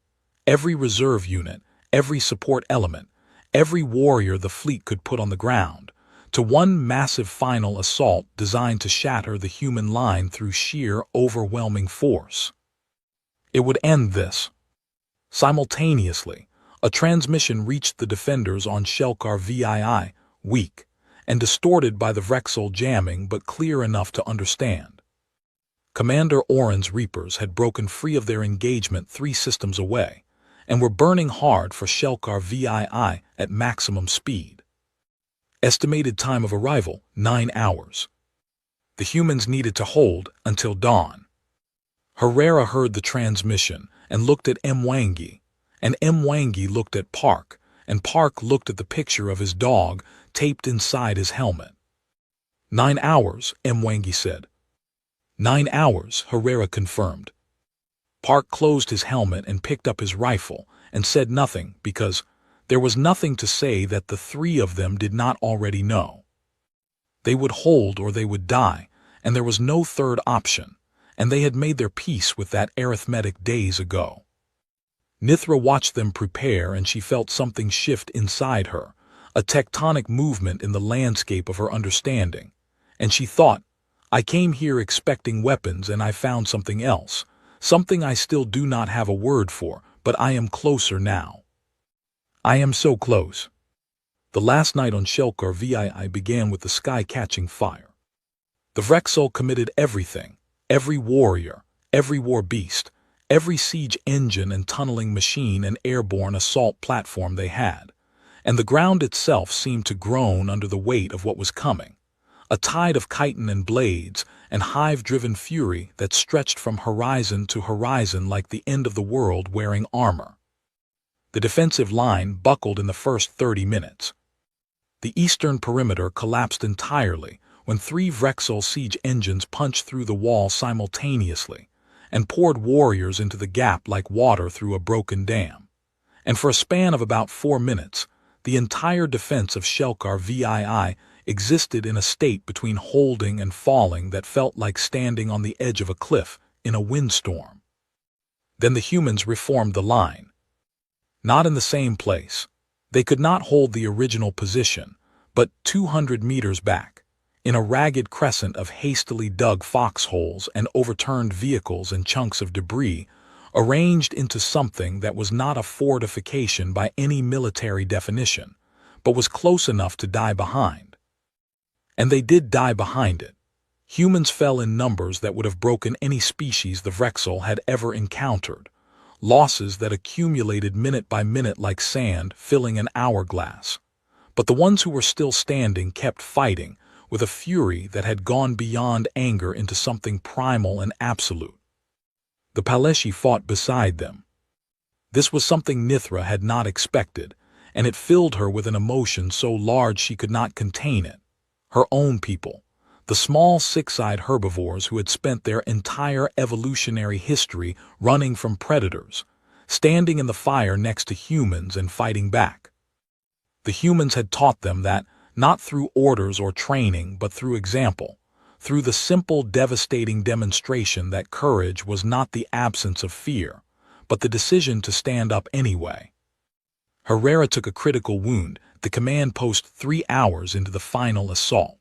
every reserve unit, every support element, every warrior the fleet could put on the ground, to one massive final assault designed to shatter the human line through sheer, overwhelming force. It would end this. Simultaneously, a transmission reached the defenders on Shelkar VII, weak and distorted by the Vrexel jamming but clear enough to understand. Commander Oren's Reapers had broken free of their engagement 3 systems away, and were burning hard for Shelkar VII at maximum speed. Estimated time of arrival, 9 hours. The humans needed to hold until dawn. Herrera heard the transmission and looked at Mwangi, and Mwangi looked at Park, and Park looked at the picture of his dog taped inside his helmet. 9 hours, Mwangi said. 9 hours, Herrera confirmed. Park closed his helmet and picked up his rifle and said nothing because there was nothing to say that the 3 of them did not already know. They would hold or they would die, and there was no third option, and they had made their peace with that arithmetic days ago. Nithra watched them prepare, and she felt something shift inside her, a tectonic movement in the landscape of her understanding, and she thought, I came here expecting weapons and I found something else, something I still do not have a word for, but I am closer now. I am so close. The last night on Shelkar VII began with the sky catching fire. The Vrexel committed everything, every warrior, every war beast, every siege engine and tunneling machine and airborne assault platform they had, and the ground itself seemed to groan under the weight of what was coming, a tide of chitin and blades and hive-driven fury that stretched from horizon to horizon like the end of the world wearing armor. The defensive line buckled in the first 30 minutes. The eastern perimeter collapsed entirely when 3 Vrexel siege engines punched through the wall simultaneously and poured warriors into the gap like water through a broken dam. And for a span of about 4 minutes, the entire defense of Shelkar VII existed in a state between holding and falling that felt like standing on the edge of a cliff in a windstorm. Then the humans reformed the line. Not in the same place. They could not hold the original position, but 200 meters back, in a ragged crescent of hastily dug foxholes and overturned vehicles and chunks of debris, arranged into something that was not a fortification by any military definition, but was close enough to die behind. And they did die behind it. Humans fell in numbers that would have broken any species the Vrexel had ever encountered, losses that accumulated minute by minute like sand filling an hourglass. But the ones who were still standing kept fighting with a fury that had gone beyond anger into something primal and absolute. The Paleshi fought beside them. This was something Nithra had not expected, and it filled her with an emotion so large she could not contain it. Her own people, the small six-eyed herbivores who had spent their entire evolutionary history running from predators, standing in the fire next to humans and fighting back. The humans had taught them that, not through orders or training, but through example, through the simple, devastating demonstration that courage was not the absence of fear, but the decision to stand up anyway. Herrera took a critical wound, the command post 3 hours into the final assault.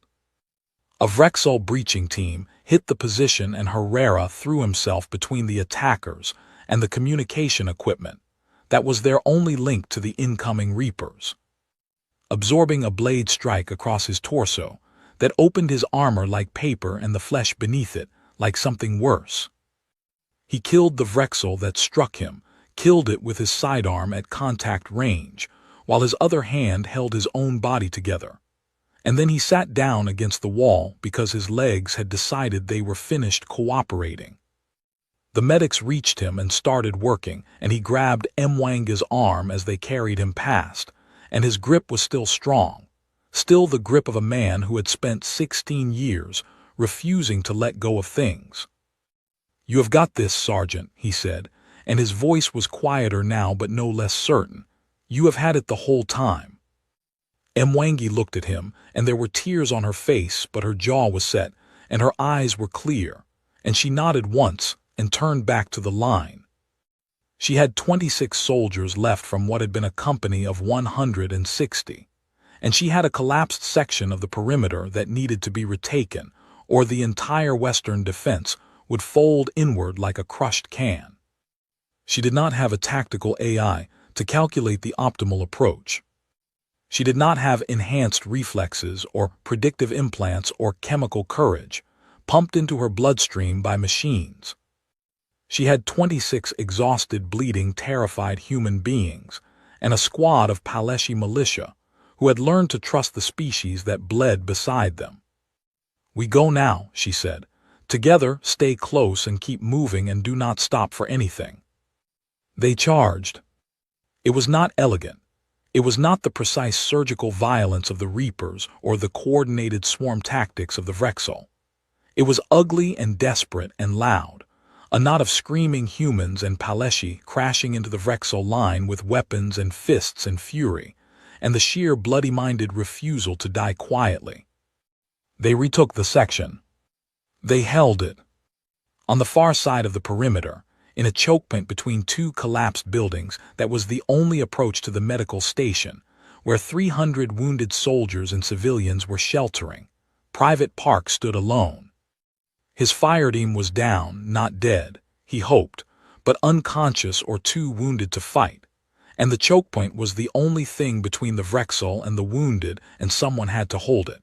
A Vrexel breaching team hit the position and Herrera threw himself between the attackers and the communication equipment. That was their only link to the incoming Reapers. Absorbing a blade strike across his torso that opened his armor like paper and the flesh beneath it like something worse. He killed the Vrexel that struck him, killed it with his sidearm at contact range, while his other hand held his own body together. And then he sat down against the wall because his legs had decided they were finished cooperating. The medics reached him and started working, and he grabbed Mwanga's arm as they carried him past, and his grip was still strong, still the grip of a man who had spent 16 years refusing to let go of things. "You have got this, Sergeant," he said, and his voice was quieter now but no less certain. "You have had it the whole time." Mwangi looked at him, and there were tears on her face, but her jaw was set, and her eyes were clear, and she nodded once and turned back to the line. She had 26 soldiers left from what had been a company of 160, and she had a collapsed section of the perimeter that needed to be retaken, or the entire western defense would fold inward like a crushed can. She did not have a tactical AI to calculate the optimal approach. She did not have enhanced reflexes or predictive implants or chemical courage, pumped into her bloodstream by machines. She had 26 exhausted, bleeding, terrified human beings, and a squad of Paleshi militia who had learned to trust the species that bled beside them. "We go now," she said. "Together, stay close and keep moving and do not stop for anything." They charged. It was not elegant. It was not the precise surgical violence of the Reapers or the coordinated swarm tactics of the Vrexel. It was ugly and desperate and loud, a knot of screaming humans and Paleshi crashing into the Vrexel line with weapons and fists and fury, and the sheer bloody-minded refusal to die quietly. They retook the section. They held it. On the far side of the perimeter, in a chokepoint between two collapsed buildings that was the only approach to the medical station, where 300 wounded soldiers and civilians were sheltering, Private Park stood alone. His fire team was down, not dead, he hoped, but unconscious or too wounded to fight, and the chokepoint was the only thing between the Vrexel and the wounded, and someone had to hold it.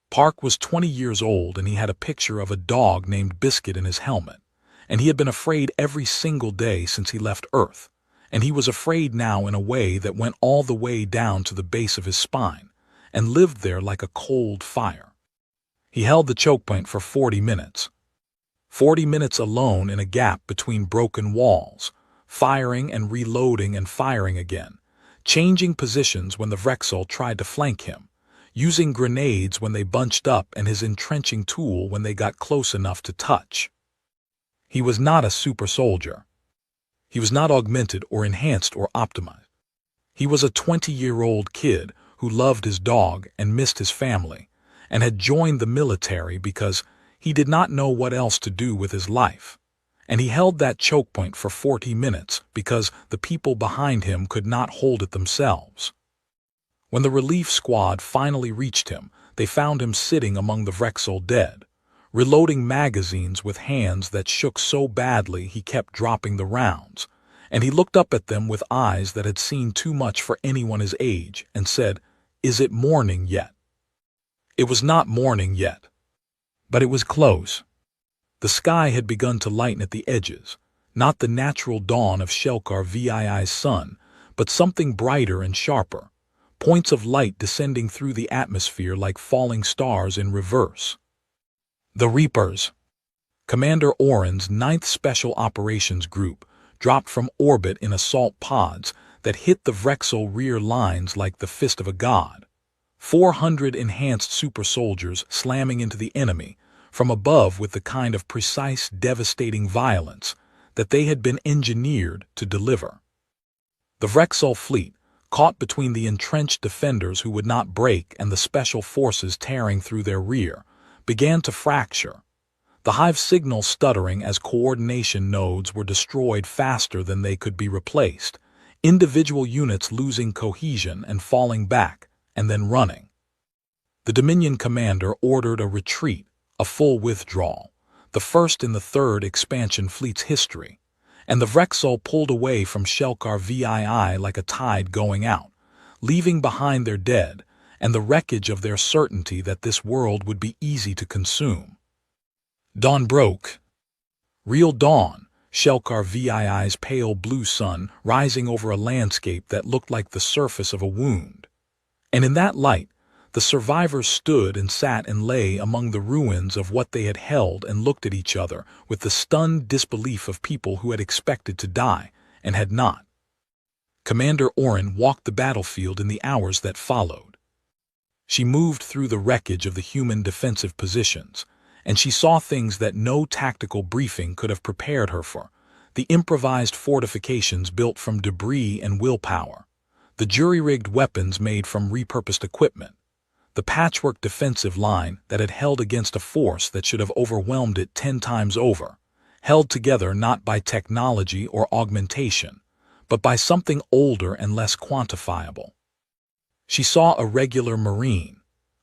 Park was 20 years old, and he had a picture of a dog named Biscuit in his helmet. And he had been afraid every single day since he left Earth, and he was afraid now in a way that went all the way down to the base of his spine, and lived there like a cold fire. He held the chokepoint for 40 minutes. 40 minutes alone in a gap between broken walls, firing and reloading and firing again, changing positions when the Vrexel tried to flank him, using grenades when they bunched up and his entrenching tool when they got close enough to touch. He was not a super soldier. He was not augmented or enhanced or optimized. He was a 20-year-old kid who loved his dog and missed his family, and had joined the military because he did not know what else to do with his life. And he held that chokepoint for 40 minutes because the people behind him could not hold it themselves. When the relief squad finally reached him, they found him sitting among the Vrexel dead, reloading magazines with hands that shook so badly he kept dropping the rounds, and he looked up at them with eyes that had seen too much for anyone his age and said, "Is it morning yet?" It was not morning yet, but it was close. The sky had begun to lighten at the edges, not the natural dawn of Shelkar VII's sun, but something brighter and sharper, points of light descending through the atmosphere like falling stars in reverse. The Reapers. Commander Oren's 9th Special Operations Group dropped from orbit in assault pods that hit the Vrexel rear lines like the fist of a god. 400 enhanced super soldiers slamming into the enemy from above with the kind of precise, devastating violence that they had been engineered to deliver. The Vrexel fleet, caught between the entrenched defenders who would not break and the special forces tearing through their rear, began to fracture, the hive signal stuttering as coordination nodes were destroyed faster than they could be replaced, individual units losing cohesion and falling back, and then running. The Dominion commander ordered a retreat, a full withdrawal, the first in the 3rd Expansion Fleet's history, and the Vrexel pulled away from Shelkar VII like a tide going out, leaving behind their dead, and the wreckage of their certainty that this world would be easy to consume. Dawn broke. Real dawn, Shelkar VII's pale blue sun rising over a landscape that looked like the surface of a wound. And in that light, the survivors stood and sat and lay among the ruins of what they had held and looked at each other with the stunned disbelief of people who had expected to die and had not. Commander Oren walked the battlefield in the hours that followed. She moved through the wreckage of the human defensive positions, and she saw things that no tactical briefing could have prepared her for, the improvised fortifications built from debris and willpower, The jury-rigged weapons made from repurposed equipment. The patchwork defensive line that had held against a force that should have overwhelmed it 10 times over, held together not by technology or augmentation, but by something older and less quantifiable. She saw a regular Marine,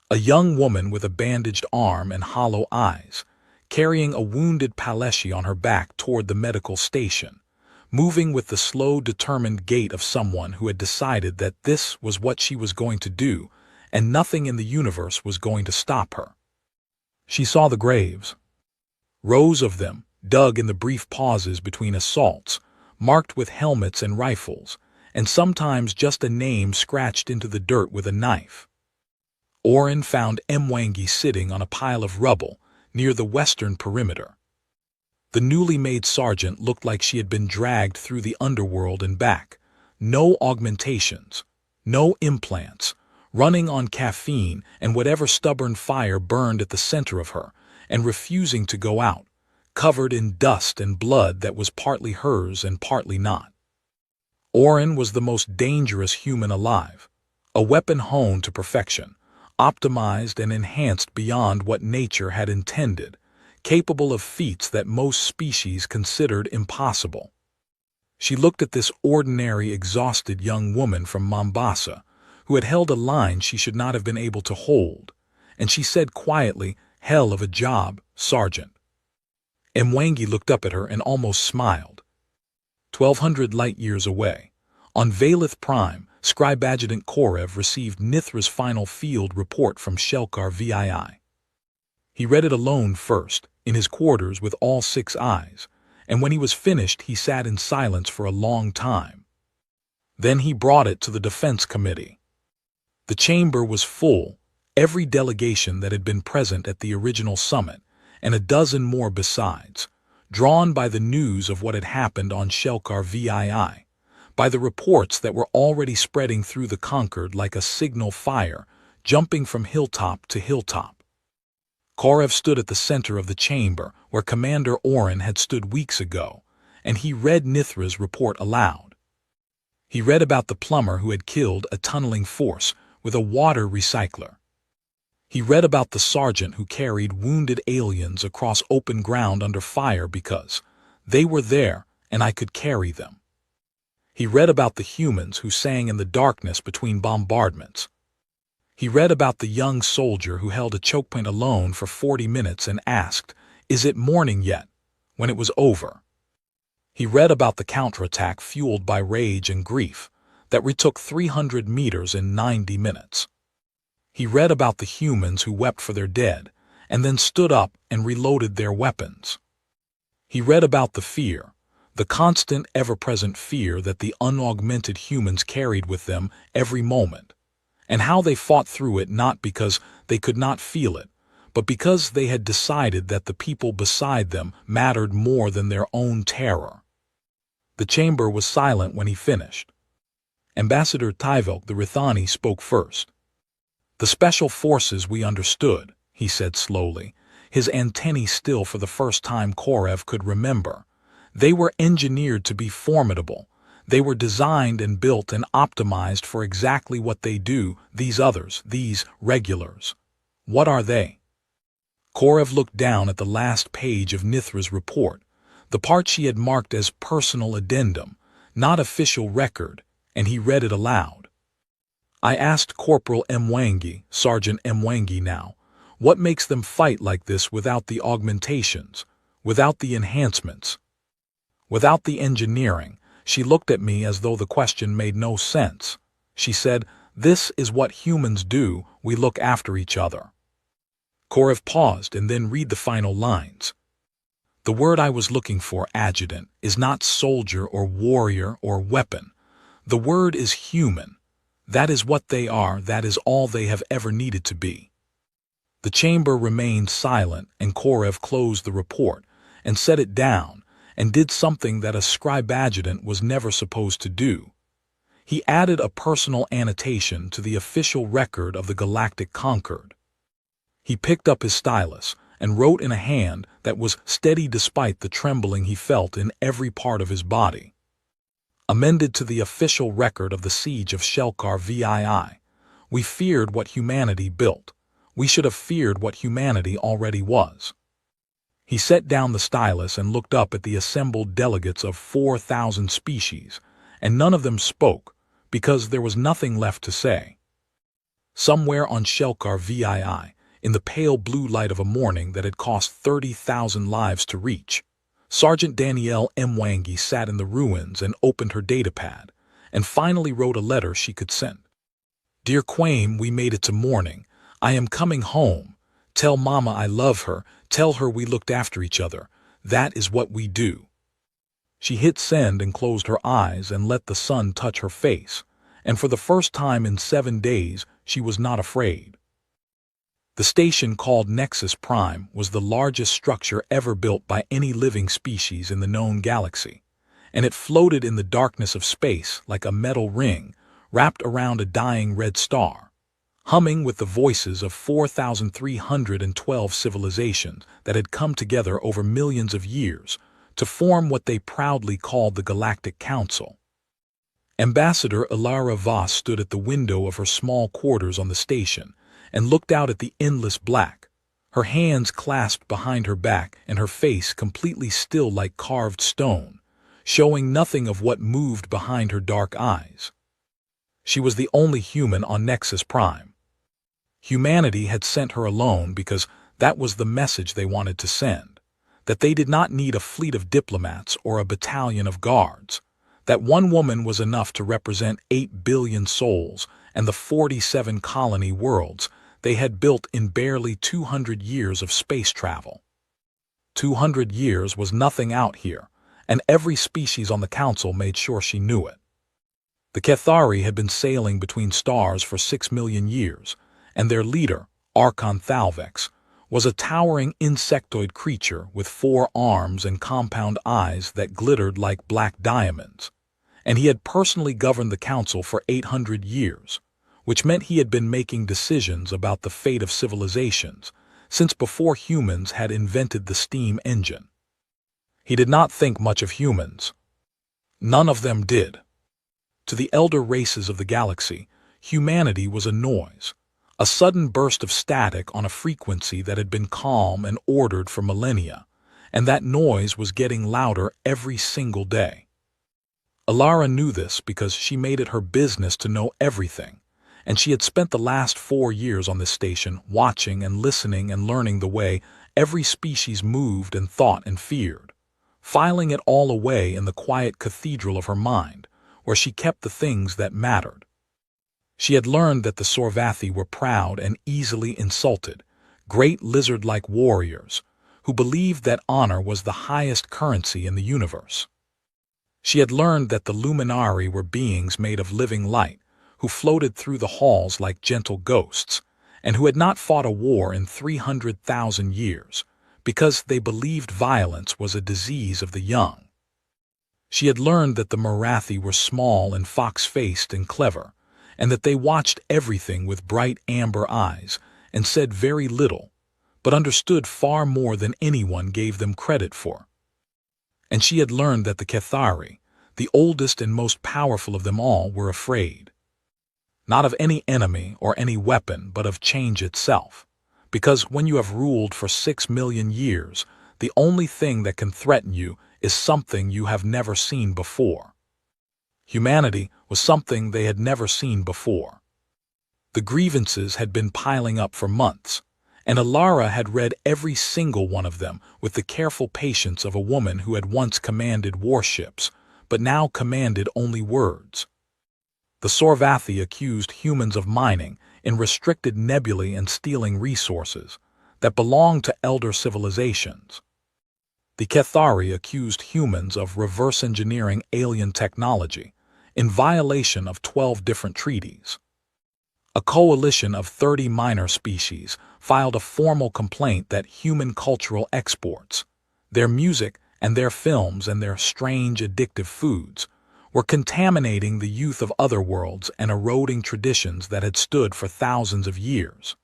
a young woman with a bandaged arm and hollow eyes, carrying a wounded Paleshi on her back toward the medical station, moving with the slow, determined gait of someone who had decided that this was what she was going to do, and nothing in the universe was going to stop her. She saw the graves. Rows of them, dug in the brief pauses between assaults, marked with helmets and rifles, and sometimes just a name scratched into the dirt with a knife. Oren found Mwangi sitting on a pile of rubble near the western perimeter. The newly made sergeant looked like she had been dragged through the underworld and back. No augmentations, no implants, running on caffeine and whatever stubborn fire burned at the center of her, and refusing to go out, covered in dust and blood that was partly hers and partly not. Oren was the most dangerous human alive, a weapon honed to perfection, optimized and enhanced beyond what nature had intended, capable of feats that most species considered impossible. She looked at this ordinary, exhausted young woman from Mombasa, who had held a line she should not have been able to hold, and she said quietly, "Hell of a job, Sergeant." Mwangi looked up at her and almost smiled. 1,200 light-years away, on Valith Prime, Scribe Adjutant Korev received Nithra's final field report from Shelkar VII. He read it alone first, in his quarters with all 6 eyes, and when he was finished he sat in silence for a long time. Then he brought it to the Defense Committee. The chamber was full, every delegation that had been present at the original summit, and a dozen more besides, drawn by the news of what had happened on Shelkar VII, by the reports that were already spreading through the Conquered like a signal fire, jumping from hilltop to hilltop. Korev stood at the center of the chamber where Commander Oren had stood weeks ago, and he read Nithra's report aloud. He read about the plumber who had killed a tunneling force with a water recycler. He read about the sergeant who carried wounded aliens across open ground under fire because they were there and I could carry them. He read about the humans who sang in the darkness between bombardments. He read about the young soldier who held a chokepoint alone for 40 minutes and asked, "Is it morning yet?" when it was over. He read about the counterattack fueled by rage and grief that retook 300 meters in 90 minutes. He read about the humans who wept for their dead and then stood up and reloaded their weapons. He read about the fear, the constant, ever-present fear that the unaugmented humans carried with them every moment, and how they fought through it not because they could not feel it, but because they had decided that the people beside them mattered more than their own terror. The chamber was silent when he finished. Ambassador Tyvelk the Rithani spoke first. "The special forces we understood," he said slowly, his antennae still for the first time Korev could remember. "They were engineered to be formidable. They were designed and built and optimized for exactly what they do, these others, these regulars. What are they?" Korev looked down at the last page of Nithra's report, the part she had marked as personal addendum, not official record, and he read it aloud. "I asked Corporal Mwangi, Sergeant Mwangi now, what makes them fight like this without the augmentations, without the enhancements, without the engineering?" She looked at me as though the question made no sense. She said, "This is what humans do, we look after each other." Korev paused and then read the final lines. "The word I was looking for, Adjutant, is not soldier or warrior or weapon. The word is human. That is what they are, that is all they have ever needed to be." The chamber remained silent, and Korev closed the report and set it down and did something that a scribe adjutant was never supposed to do. He added a personal annotation to the official record of the Galactic Conquered. He picked up his stylus and wrote in a hand that was steady despite the trembling he felt in every part of his body. Amended to the official record of the siege of Shelkar VII. We feared what humanity built. We should have feared what humanity already was. He set down the stylus and looked up at the assembled delegates of 4,000 species, and none of them spoke, because there was nothing left to say. Somewhere on Shelkar VII, in the pale blue light of a morning that had cost 30,000 lives to reach, Sergeant Danielle Mwangi sat in the ruins and opened her datapad, and finally wrote a letter she could send. Dear Quame, we made it to morning. I am coming home. Tell Mama I love her. Tell her we looked after each other. That is what we do. She hit send and closed her eyes and let the sun touch her face, and for the first time in 7 days, she was not afraid. The station called Nexus Prime was the largest structure ever built by any living species in the known galaxy, and it floated in the darkness of space like a metal ring wrapped around a dying red star, humming with the voices of 4,312 civilizations that had come together over millions of years to form what they proudly called the Galactic Council. Ambassador Ilara Voss stood at the window of her small quarters on the station and looked out at the endless black, her hands clasped behind her back and her face completely still like carved stone, showing nothing of what moved behind her dark eyes. She was the only human on Nexus Prime. Humanity had sent her alone because that was the message they wanted to send, that they did not need a fleet of diplomats or a battalion of guards, that one woman was enough to represent 8 billion souls and the 47 colony worlds they had built in barely 200 years of space travel. 200 years was nothing out here, and every species on the council made sure she knew it. The Kethari had been sailing between stars for 6 million years, and their leader, Archon Thalvex, was a towering insectoid creature with 4 arms and compound eyes that glittered like black diamonds, and he had personally governed the council for 800 years, which meant he had been making decisions about the fate of civilizations since before humans had invented the steam engine. He did not think much of humans. None of them did. To the elder races of the galaxy, humanity was a noise, a sudden burst of static on a frequency that had been calm and ordered for millennia, and that noise was getting louder every single day. Ilara knew this because she made it her business to know everything, and she had spent the last 4 years on this station watching and listening and learning the way every species moved and thought and feared, filing it all away in the quiet cathedral of her mind, where she kept the things that mattered. She had learned that the Sorvathi were proud and easily insulted, great lizard-like warriors, who believed that honor was the highest currency in the universe. She had learned that the Luminari were beings made of living light, who floated through the halls like gentle ghosts, and who had not fought a war in 300,000 years, because they believed violence was a disease of the young. She had learned that the Marathi were small and fox-faced and clever, and that they watched everything with bright amber eyes and said very little, but understood far more than anyone gave them credit for. And she had learned that the Kethari, the oldest and most powerful of them all, were afraid. Not of any enemy or any weapon, but of change itself, because when you have ruled for 6 million years, the only thing that can threaten you is something you have never seen before. Humanity was something they had never seen before. The grievances had been piling up for months, and Ilara had read every single one of them with the careful patience of a woman who had once commanded warships, but now commanded only words. The Sorvathi accused humans of mining in restricted nebulae and stealing resources that belonged to elder civilizations. The Kethari accused humans of reverse engineering alien technology in violation of 12 different treaties. A coalition of 30 minor species filed a formal complaint that human cultural exports, their music and their films and their strange addictive foods, were contaminating the youth of other worlds and eroding traditions that had stood for thousands of years.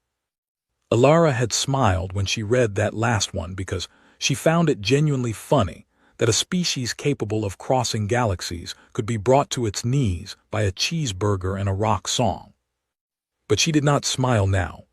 Ilara had smiled when she read that last one because she found it genuinely funny that a species capable of crossing galaxies could be brought to its knees by a cheeseburger and a rock song. But she did not smile now.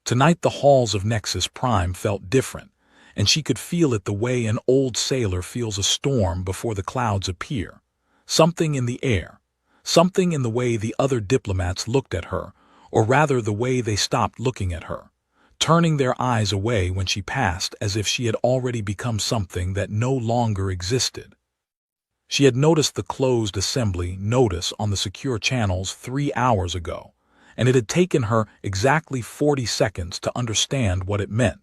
Tonight the halls of Nexus Prime felt different, and she could feel it the way an old sailor feels a storm before the clouds appear. Something in the air, something in the way the other diplomats looked at her, or rather the way they stopped looking at her, turning their eyes away when she passed as if she had already become something that no longer existed. She had noticed the closed assembly notice on the secure channels 3 hours ago, and it had taken her exactly 40 seconds to understand what it meant.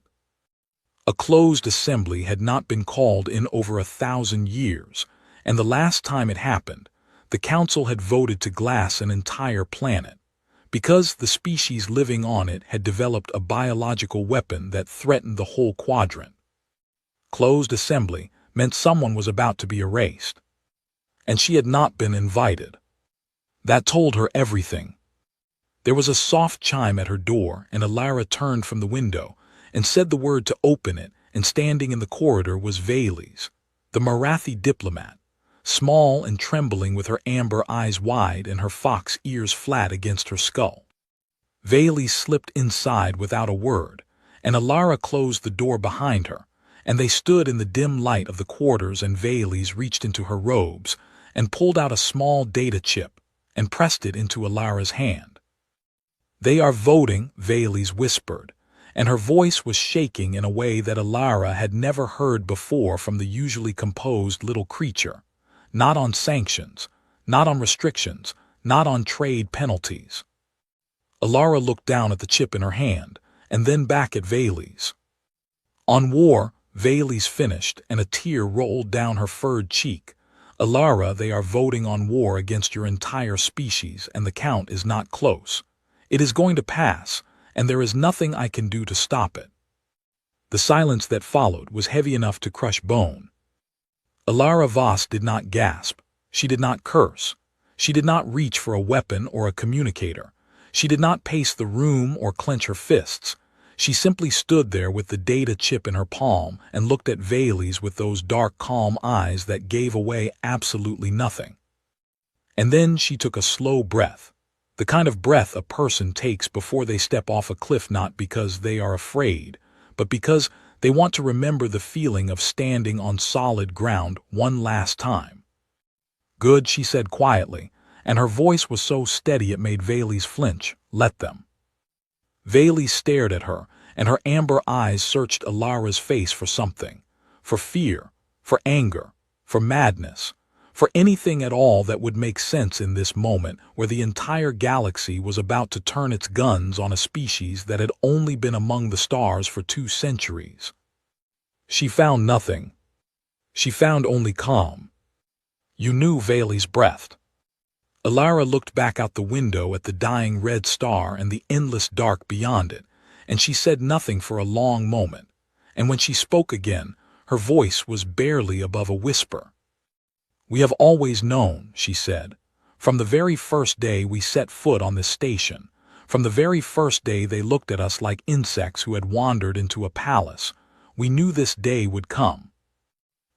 A closed assembly had not been called in over 1,000 years, and the last time it happened, the Council had voted to glass an entire planet, because the species living on it had developed a biological weapon that threatened the whole quadrant. Closed assembly meant someone was about to be erased. And she had not been invited. That told her everything. There was a soft chime at her door, and Alara turned from the window and said the word to open it, and standing in the corridor was Vales, the Marathi diplomat, small and trembling with her amber eyes wide and her fox ears flat against her skull. Vales slipped inside without a word, and Alara closed the door behind her, and they stood in the dim light of the quarters, and Vales reached into her robes and pulled out a small data chip and pressed it into Alara's hand. "They are voting," Vales whispered, and her voice was shaking in a way that Alara had never heard before from the usually composed little creature. Not on sanctions, not on restrictions, not on trade penalties. Alara looked down at the chip in her hand, and then back at Vales. "On war," Vales finished, and a tear rolled down her furred cheek. "Alara, they are voting on war against your entire species, and the count is not close. It is going to pass, and there is nothing I can do to stop it." The silence that followed was heavy enough to crush bone. Alara Voss did not gasp. She did not curse. She did not reach for a weapon or a communicator. She did not pace the room or clench her fists. She simply stood there with the data chip in her palm and looked at Vales with those dark, calm eyes that gave away absolutely nothing. And then she took a slow breath. The kind of breath a person takes before they step off a cliff, not because they are afraid, but because they want to remember the feeling of standing on solid ground one last time. "Good," she said quietly, and her voice was so steady it made Vales flinch. "Let them." Vales stared at her, and her amber eyes searched Alara's face for something, for fear, for anger, for madness, for anything at all that would make sense in this moment where the entire galaxy was about to turn its guns on a species that had only been among the stars for 2 centuries. She found nothing. She found only calm. "You knew," Vales breathed. Alara looked back out the window at the dying red star and the endless dark beyond it, and she said nothing for a long moment, and when she spoke again, her voice was barely above a whisper. "We have always known," she said, "from the very first day we set foot on this station, from the very first day they looked at us like insects who had wandered into a palace, we knew this day would come."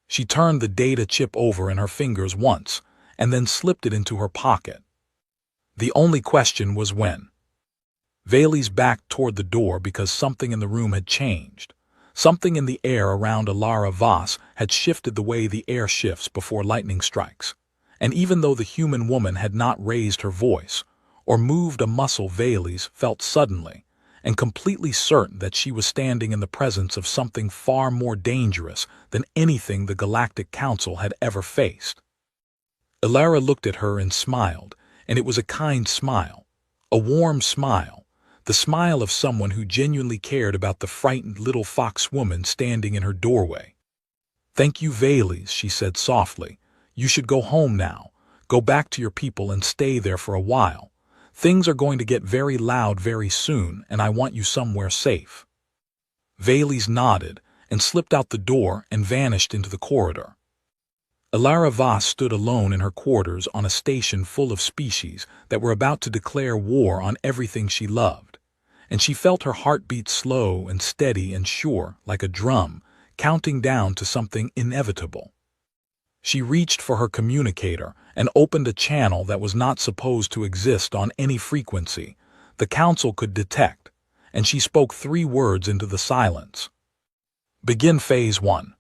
She turned the data chip over in her fingers once, and then slipped it into her pocket. The only question was when. Vales backed toward the door because something in the room had changed. Something in the air around Alara Voss had shifted the way the air shifts before lightning strikes. And even though the human woman had not raised her voice or moved a muscle, Vales felt suddenly and completely certain that she was standing in the presence of something far more dangerous than anything the Galactic Council had ever faced. Alara looked at her and smiled, and it was a kind smile, a warm smile, the smile of someone who genuinely cared about the frightened little fox woman standing in her doorway. "Thank you, Vales," she said softly. "You should go home now. Go back to your people and stay there for a while. Things are going to get very loud very soon, and I want you somewhere safe." Vales nodded and slipped out the door and vanished into the corridor. Alara Voss stood alone in her quarters on a station full of species that were about to declare war on everything she loved, and she felt her heart beat slow and steady and sure like a drum, counting down to something inevitable. She reached for her communicator and opened a channel that was not supposed to exist on any frequency the council could detect, and she spoke 3 words into the silence. Begin Phase 1.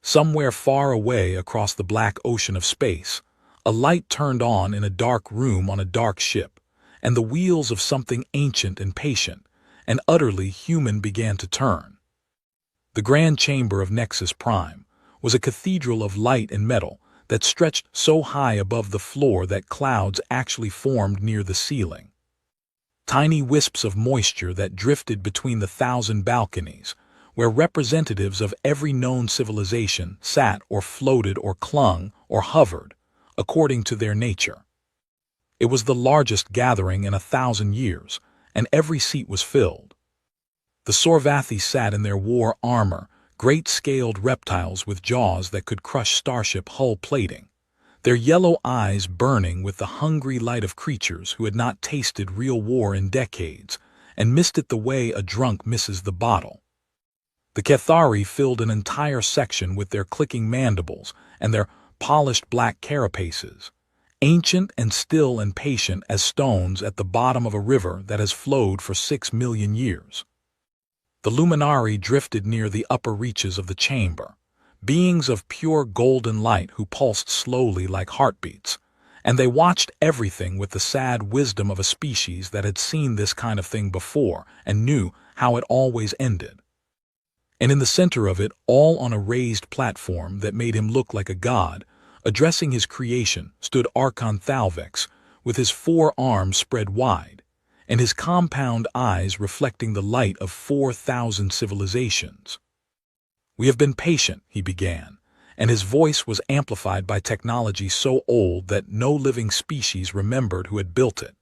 Somewhere far away across the black ocean of space, a light turned on in a dark room on a dark ship, and the wheels of something ancient and patient and utterly human began to turn. The grand chamber of Nexus Prime was a cathedral of light and metal that stretched so high above the floor that clouds actually formed near the ceiling. Tiny wisps of moisture that drifted between the 1,000 balconies, where representatives of every known civilization sat or floated or clung or hovered, according to their nature. It was the largest gathering in 1,000 years, and every seat was filled. The Sorvathi sat in their war armor, great scaled reptiles with jaws that could crush starship hull plating, their yellow eyes burning with the hungry light of creatures who had not tasted real war in decades and missed it the way a drunk misses the bottle. The Cathari filled an entire section with their clicking mandibles and their polished black carapaces, ancient and still and patient as stones at the bottom of a river that has flowed for 6 million years. The Luminari drifted near the upper reaches of the chamber, beings of pure golden light who pulsed slowly like heartbeats, and they watched everything with the sad wisdom of a species that had seen this kind of thing before and knew how it always ended. And in the center of it, all on a raised platform that made him look like a god, addressing his creation, stood Archon Thalvex, with his 4 arms spread wide, and his compound eyes reflecting the light of 4,000 civilizations. "We have been patient," he began, and his voice was amplified by technology so old that no living species remembered who had built it,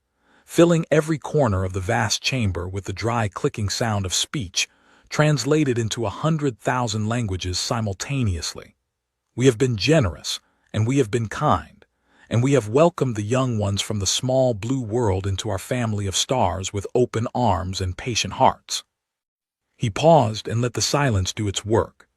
filling every corner of the vast chamber with the dry clicking sound of speech, translated into 100,000 languages simultaneously. "We have been generous, and we have been kind, and we have welcomed the young ones from the small blue world into our family of stars with open arms and patient hearts." He paused and let the silence do its work.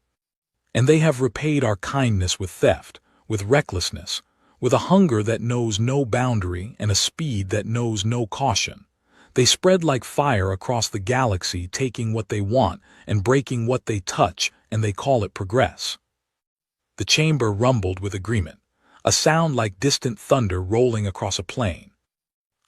"And they have repaid our kindness with theft, with recklessness, with a hunger that knows no boundary and a speed that knows no caution. They spread like fire across the galaxy, taking what they want and breaking what they touch, and they call it progress." The chamber rumbled with agreement, a sound like distant thunder rolling across a plain.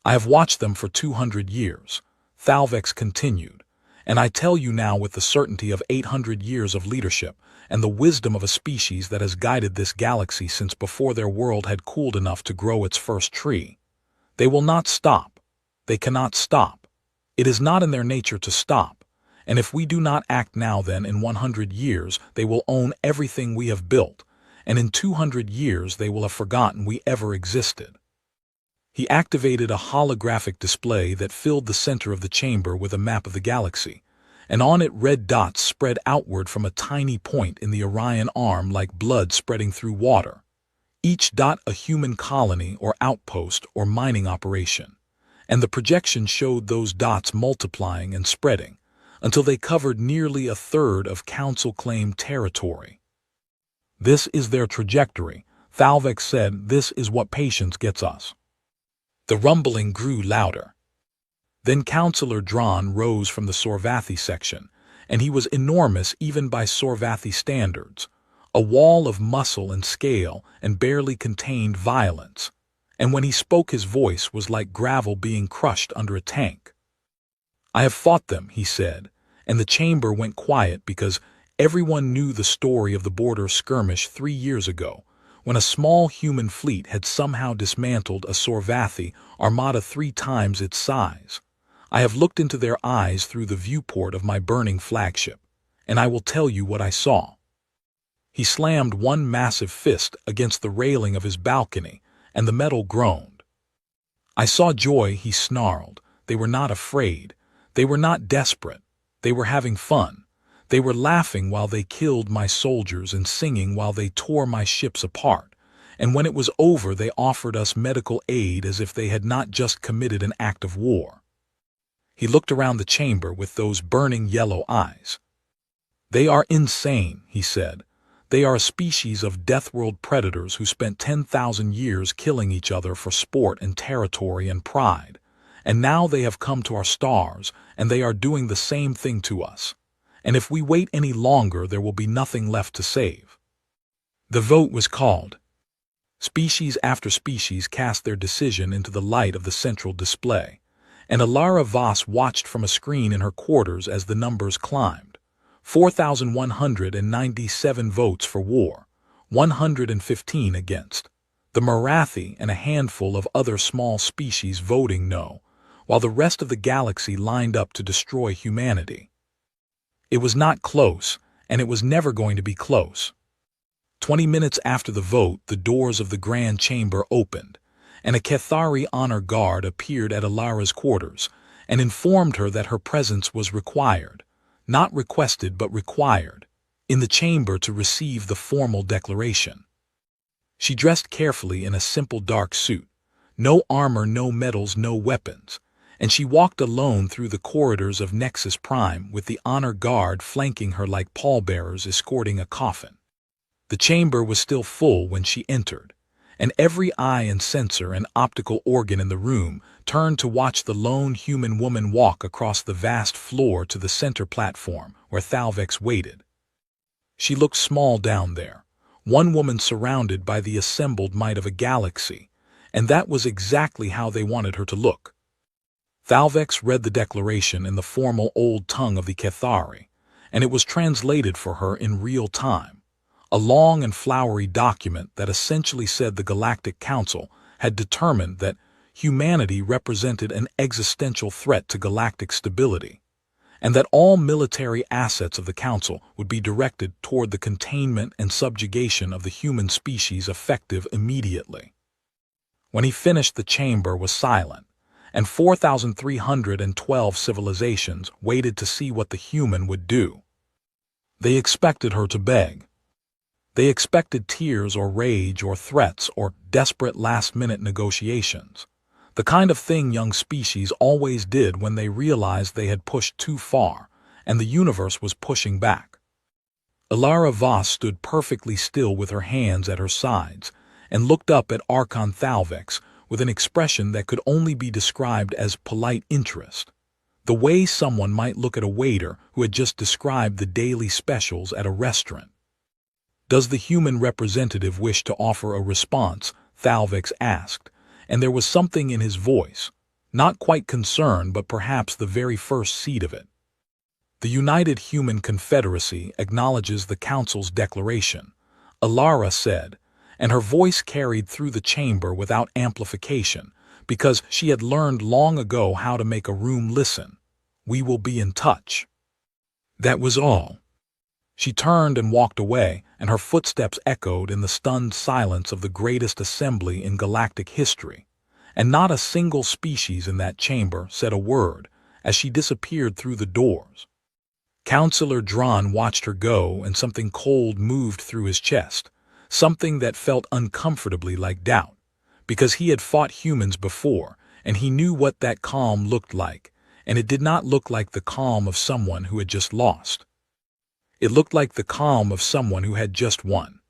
"I have watched them for 200 years, Thalvex continued, and I tell you now with the certainty of 800 years of leadership and the wisdom of a species that has guided this galaxy since before their world had cooled enough to grow its first tree. They will not stop. They cannot stop. It is not in their nature to stop, and if we do not act now, then in 100 years they will own everything we have built, and in 200 years they will have forgotten we ever existed." He activated a holographic display that filled the center of the chamber with a map of the galaxy, and on it red dots spread outward from a tiny point in the Orion arm like blood spreading through water, each dot a human colony or outpost or mining operation, and the projection showed those dots multiplying and spreading until they covered nearly a third of council-claimed territory. "This is their trajectory," Thalvex said. "This is what patience gets us." The rumbling grew louder. Then Councillor Dran rose from the Sorvathi section, and he was enormous even by Sorvathi standards, a wall of muscle and scale and barely contained violence, and when he spoke his voice was like gravel being crushed under a tank. "I have fought them," he said, and the chamber went quiet because everyone knew the story of the border skirmish 3 years ago, when a small human fleet had somehow dismantled a Sorvathi armada 3 times its size. "I have looked into their eyes through the viewport of my burning flagship, and I will tell you what I saw." He slammed one massive fist against the railing of his balcony, and the metal groaned. "I saw joy," he snarled. "They were not afraid. They were not desperate. They were having fun. They were laughing while they killed my soldiers and singing while they tore my ships apart. And when it was over, they offered us medical aid as if they had not just committed an act of war." He looked around the chamber with those burning yellow eyes. "They are insane," he said. They are a species of death-world predators who spent 10,000 years killing each other for sport and territory and pride. And now they have come to our stars, and they are doing the same thing to us. And if we wait any longer, there will be nothing left to save. The vote was called. Species after species cast their decision into the light of the central display, and Alara Voss watched from a screen in her quarters as the numbers climbed. 4,197 votes for war, 115 against. The Marathi and a handful of other small species voting no, while the rest of the galaxy lined up to destroy humanity. It was not close, and it was never going to be close. 20 minutes after the vote, the doors of the Grand Chamber opened, and a Cathari honor guard appeared at Alara's quarters and informed her that her presence was required, not requested but required, in the chamber to receive the formal declaration. She dressed carefully in a simple dark suit, no armor, no medals, no weapons, and she walked alone through the corridors of Nexus Prime with the honor guard flanking her like pallbearers escorting a coffin. The chamber was still full when she entered, and every eye and sensor and optical organ in the room turned to watch the lone human woman walk across the vast floor to the center platform where Thalvex waited. She looked small down there, one woman surrounded by the assembled might of a galaxy, and that was exactly how they wanted her to look. Thalvex read the declaration in the formal old tongue of the Cathari, and it was translated for her in real time. A long and flowery document that essentially said the Galactic Council had determined that humanity represented an existential threat to galactic stability, and that all military assets of the Council would be directed toward the containment and subjugation of the human species effective immediately. When he finished, the chamber was silent, and 4,312 civilizations waited to see what the human would do. They expected her to beg. They expected tears or rage or threats or desperate last-minute negotiations, the kind of thing young species always did when they realized they had pushed too far and the universe was pushing back. Alara Voss stood perfectly still with her hands at her sides and looked up at Archon Thalvex with an expression that could only be described as polite interest, the way someone might look at a waiter who had just described the daily specials at a restaurant. "Does the human representative wish to offer a response?" Thalvex asked, and there was something in his voice, not quite concern but perhaps the very first seed of it. "The United Human Confederacy acknowledges the Council's declaration," Alara said, and her voice carried through the chamber without amplification because she had learned long ago how to make a room listen. "We will be in touch." That was all. She turned and walked away, and her footsteps echoed in the stunned silence of the greatest assembly in galactic history, and not a single species in that chamber said a word as she disappeared through the doors. Councillor Dran watched her go, and something cold moved through his chest, something that felt uncomfortably like doubt, because he had fought humans before, and he knew what that calm looked like, and it did not look like the calm of someone who had just lost. It looked like the calm of someone who had just won.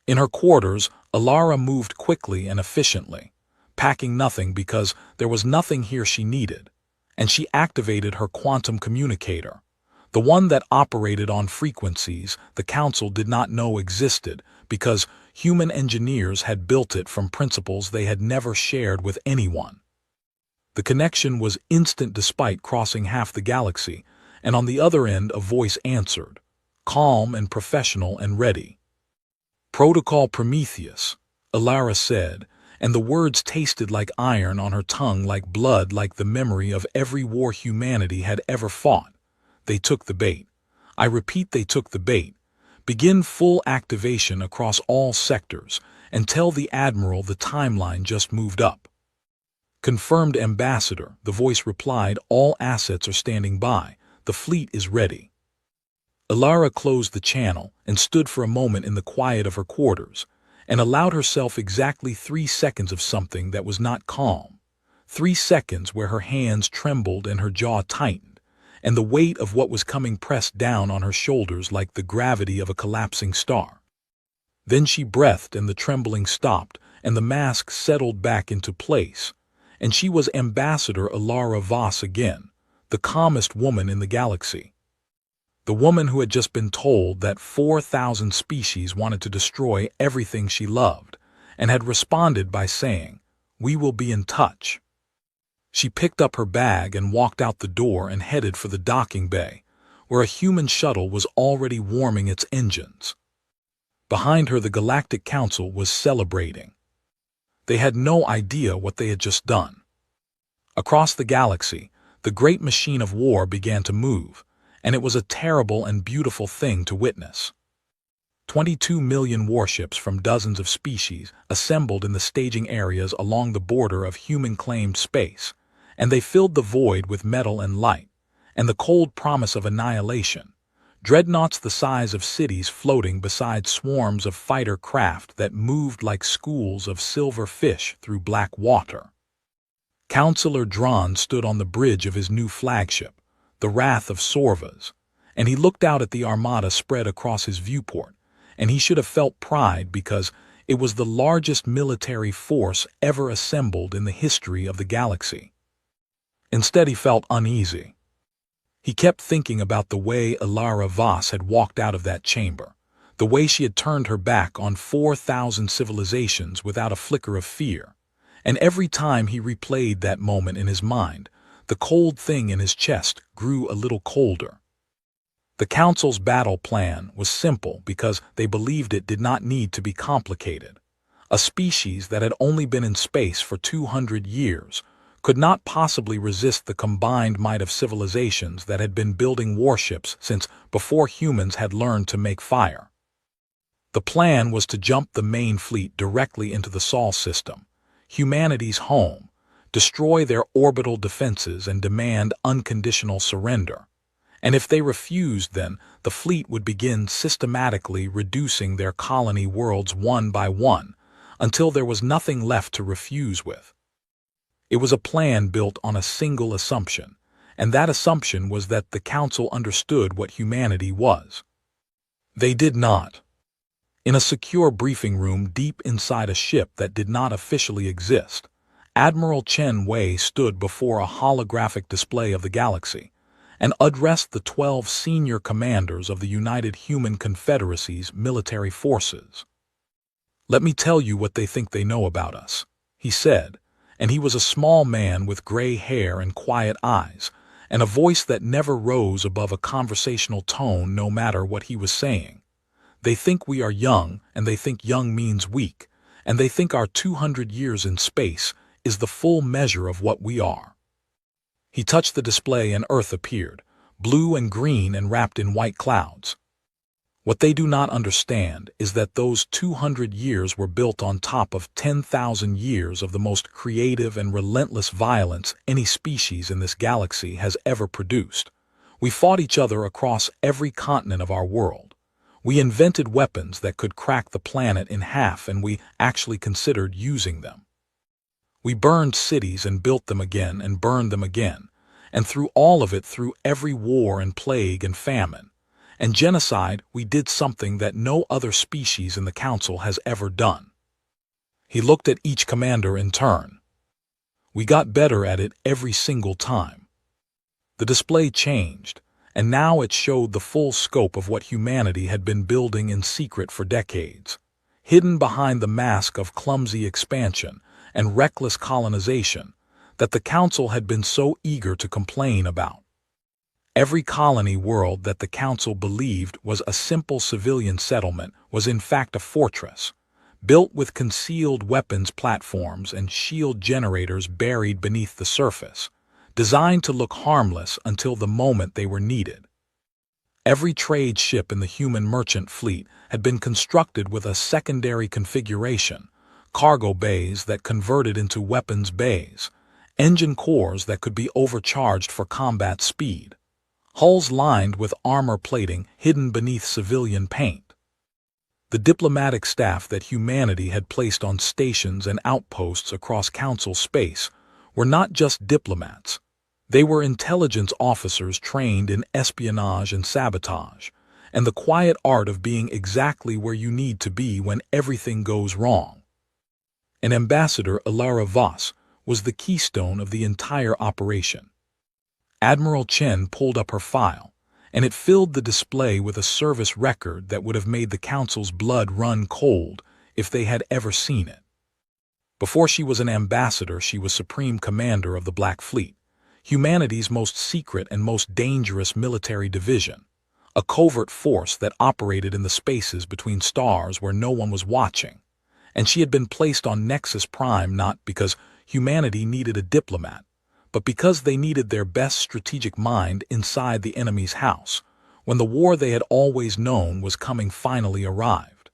In her quarters, Alara moved quickly and efficiently, packing nothing because there was nothing here she needed, and she activated her quantum communicator, the one that operated on frequencies the Council did not know existed because human engineers had built it from principles they had never shared with anyone. The connection was instant despite crossing half the galaxy, and on the other end a voice answered, calm and professional and ready. "Protocol Prometheus," Alara said, and the words tasted like iron on her tongue, like blood, like the memory of every war humanity had ever fought. "They took the bait. I repeat, they took the bait. Begin full activation across all sectors, and tell the Admiral the timeline just moved up." "Confirmed, Ambassador," the voice replied. "All assets are standing by. The fleet is ready." Alara closed the channel and stood for a moment in the quiet of her quarters, and allowed herself exactly 3 seconds of something that was not calm, 3 seconds where her hands trembled and her jaw tightened, and the weight of what was coming pressed down on her shoulders like the gravity of a collapsing star. Then she breathed and the trembling stopped, and the mask settled back into place, and she was Ambassador Alara Voss again, the calmest woman in the galaxy. The woman who had just been told that 4,000 species wanted to destroy everything she loved, and had responded by saying, "We will be in touch." She picked up her bag and walked out the door and headed for the docking bay, where a human shuttle was already warming its engines. Behind her, the Galactic Council was celebrating. They had no idea what they had just done. Across the galaxy, the great machine of war began to move, and it was a terrible and beautiful thing to witness. 22 million warships from dozens of species assembled in the staging areas along the border of human-claimed space, and they filled the void with metal and light, and the cold promise of annihilation. Dreadnoughts the size of cities floating beside swarms of fighter craft that moved like schools of silver fish through black water. Councillor Dran stood on the bridge of his new flagship, the Wrath of Sorvas, and he looked out at the armada spread across his viewport, and he should have felt pride because it was the largest military force ever assembled in the history of the galaxy. Instead, he felt uneasy. He kept thinking about the way Alara Voss had walked out of that chamber, the way she had turned her back on 4,000 civilizations without a flicker of fear, and every time he replayed that moment in his mind, the cold thing in his chest grew a little colder. The Council's battle plan was simple because they believed it did not need to be complicated. A species that had only been in space for 200 years could not possibly resist the combined might of civilizations that had been building warships since before humans had learned to make fire. The plan was to jump the main fleet directly into the Sol system, humanity's home, destroy their orbital defenses and demand unconditional surrender. And if they refused, then the fleet would begin systematically reducing their colony worlds one by one, until there was nothing left to refuse with. It was a plan built on a single assumption, and that assumption was that the Council understood what humanity was. They did not. In a secure briefing room deep inside a ship that did not officially exist, Admiral Chen Wei stood before a holographic display of the galaxy and addressed the 12 senior commanders of the United Human Confederacy's military forces. "Let me tell you what they think they know about us," he said, and he was a small man with gray hair and quiet eyes, and a voice that never rose above a conversational tone no matter what he was saying. "They think we are young, and they think young means weak, and they think our 200 years in space is the full measure of what we are." He touched the display and Earth appeared, blue and green and wrapped in white clouds. What they do not understand is that those 200 years were built on top of 10,000 years of the most creative and relentless violence any species in this galaxy has ever produced. We fought each other across every continent of our world. We invented weapons that could crack the planet in half, and we actually considered using them. We burned cities and built them again and burned them again, and through all of it, through every war and plague and famine and genocide, we did something that no other species in the Council has ever done. He looked at each commander in turn. We got better at it every single time. The display changed, and now it showed the full scope of what humanity had been building in secret for decades, hidden behind the mask of clumsy expansion and reckless colonization that the Council had been so eager to complain about. Every colony world that the Council believed was a simple civilian settlement was in fact a fortress, built with concealed weapons platforms and shield generators buried beneath the surface, designed to look harmless until the moment they were needed. Every trade ship in the human merchant fleet had been constructed with a secondary configuration, cargo bays that converted into weapons bays, engine cores that could be overcharged for combat speed, hulls lined with armor plating hidden beneath civilian paint. The diplomatic staff that humanity had placed on stations and outposts across Council space were not just diplomats. They were intelligence officers trained in espionage and sabotage, and the quiet art of being exactly where you need to be when everything goes wrong. And Ambassador Ilara Voss was the keystone of the entire operation. Admiral Chen pulled up her file, and it filled the display with a service record that would have made the Council's blood run cold if they had ever seen it. Before she was an ambassador, she was Supreme Commander of the Black Fleet, humanity's most secret and most dangerous military division, a covert force that operated in the spaces between stars where no one was watching. And she had been placed on Nexus Prime not because humanity needed a diplomat, but because they needed their best strategic mind inside the enemy's house, when the war they had always known was coming finally arrived.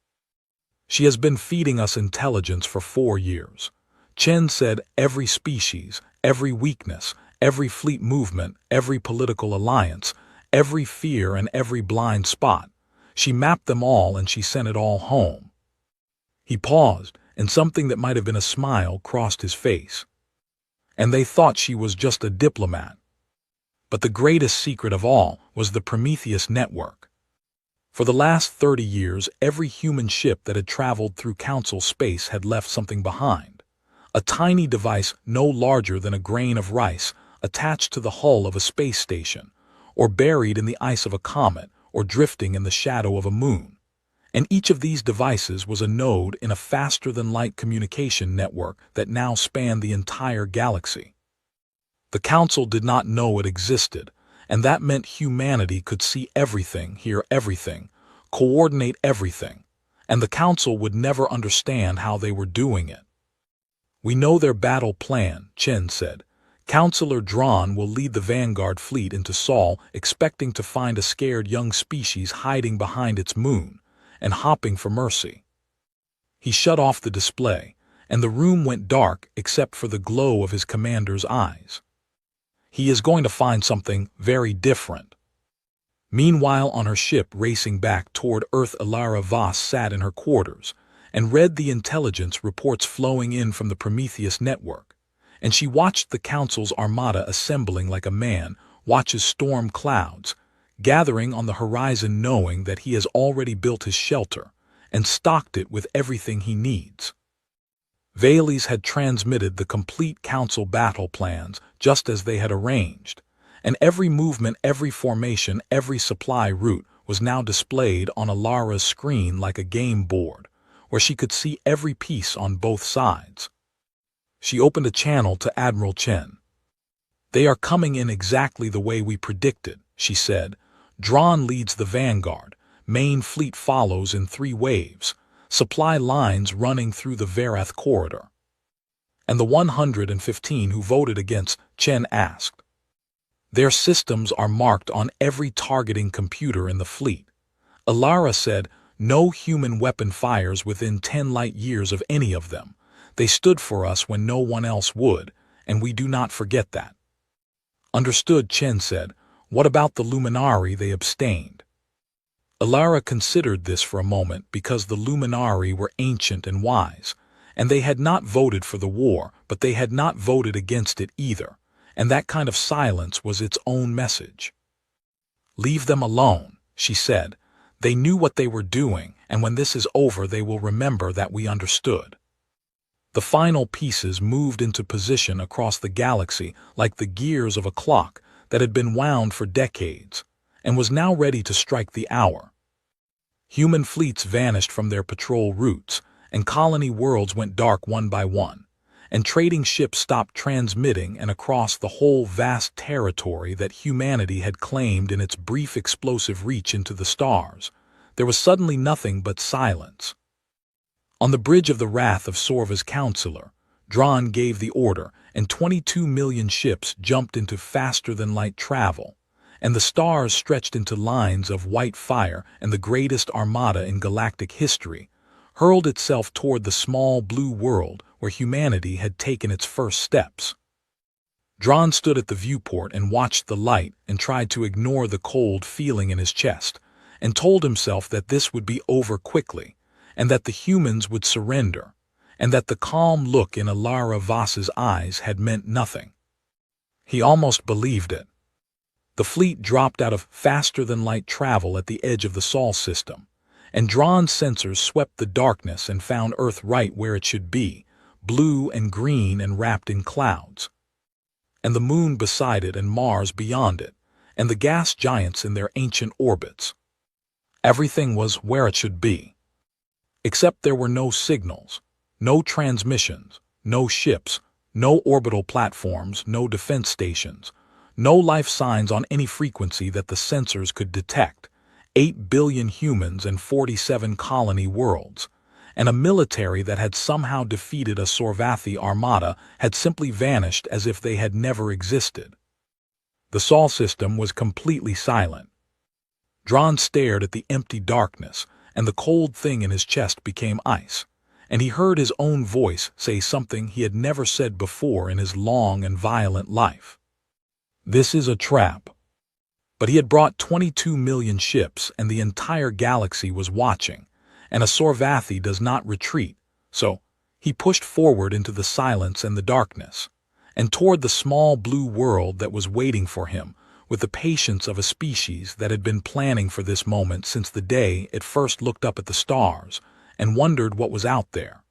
She has been feeding us intelligence for 4 years. Chen said every species, every weakness, every fleet movement, every political alliance, every fear and every blind spot. She mapped them all and she sent it all home. He paused, and something that might have been a smile crossed his face. And they thought she was just a diplomat. But the greatest secret of all was the Prometheus network. For the last 30 years, every human ship that had traveled through Council space had left something behind. A tiny device no larger than a grain of rice attached to the hull of a space station, or buried in the ice of a comet, or drifting in the shadow of a moon. And each of these devices was a node in a faster-than-light communication network that now spanned the entire galaxy. The Council did not know it existed, and that meant humanity could see everything, hear everything, coordinate everything, and the Council would never understand how they were doing it. "We know their battle plan," Chen said. "Counselor Dran will lead the Vanguard fleet into Sol, expecting to find a scared young species hiding behind its moon and hopping for mercy." He shut off the display, and the room went dark except for the glow of his commander's eyes. He is going to find something very different. Meanwhile, on her ship racing back toward Earth, Ilara Voss sat in her quarters and read the intelligence reports flowing in from the Prometheus network, and she watched the Council's armada assembling like a man watches storm clouds, gathering on the horizon, knowing that he has already built his shelter and stocked it with everything he needs. Vales had transmitted the complete Council battle plans just as they had arranged, and every movement, every formation, every supply route was now displayed on Ilara's screen like a game board, where she could see every piece on both sides. She opened a channel to Admiral Chen. "They are coming in exactly the way we predicted," she said. "Dran leads the Vanguard, main fleet follows in 3 waves, supply lines running through the Verath corridor." "And the 115 who voted against?" Chen asked. "Their systems are marked on every targeting computer in the fleet." Ilara said, "No human weapon fires within 10 light years of any of them. They stood for us when no one else would, and we do not forget that." "Understood," Chen said. "What about the Luminari?" They abstained. Ilara considered this for a moment because the Luminari were ancient and wise, and they had not voted for the war, but they had not voted against it either, and that kind of silence was its own message. "Leave them alone," she said. "They knew what they were doing, and when this is over they will remember that we understood." The final pieces moved into position across the galaxy like the gears of a clock that had been wound for decades, and was now ready to strike the hour. Human fleets vanished from their patrol routes, and colony worlds went dark one by one, and trading ships stopped transmitting, and across the whole vast territory that humanity had claimed in its brief explosive reach into the stars, there was suddenly nothing but silence. On the bridge of the wrath of Sorva's counselor, Dran gave the order, and 22 million ships jumped into faster-than-light travel, and the stars stretched into lines of white fire, and the greatest armada in galactic history hurled itself toward the small blue world where humanity had taken its first steps. Dran stood at the viewport and watched the light and tried to ignore the cold feeling in his chest, and told himself that this would be over quickly, and that the humans would surrender, and that the calm look in Ilara Voss's eyes had meant nothing. He almost believed it. The fleet dropped out of faster-than-light travel at the edge of the Sol system, and drawn sensors swept the darkness and found Earth right where it should be, blue and green and wrapped in clouds. And the moon beside it and Mars beyond it, and the gas giants in their ancient orbits. Everything was where it should be. Except there were no signals, no transmissions, no ships, no orbital platforms, no defense stations, no life signs on any frequency that the sensors could detect, 8 billion humans and 47 colony worlds, and a military that had somehow defeated a Sorvathi armada had simply vanished as if they had never existed. The Sol system was completely silent. Dron stared at the empty darkness, and the cold thing in his chest became ice, and he heard his own voice say something he had never said before in his long and violent life. This is a trap. But he had brought 22 million ships, and the entire galaxy was watching, and a Sorvathi does not retreat, so he pushed forward into the silence and the darkness, and toward the small blue world that was waiting for him, with the patience of a species that had been planning for this moment since the day it first looked up at the stars and wondered what was out there.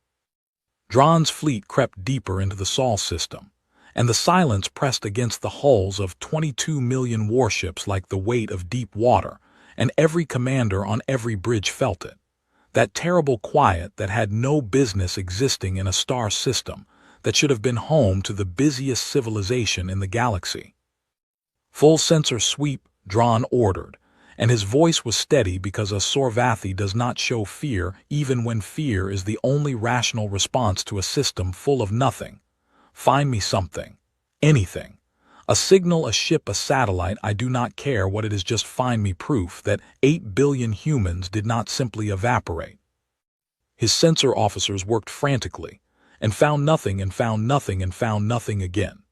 Dron's fleet crept deeper into the Sol system, and the silence pressed against the hulls of 22 million warships like the weight of deep water, and every commander on every bridge felt it. That terrible quiet that had no business existing in a star system that should have been home to the busiest civilization in the galaxy. Full sensor sweep, Dron ordered, and his voice was steady because a Sorvathi does not show fear even when fear is the only rational response to a system full of nothing. Find me something. Anything. A signal, a ship, a satellite, I do not care what it is, just find me proof that 8 billion humans did not simply evaporate. His sensor officers worked frantically, and found nothing and found nothing and found nothing again.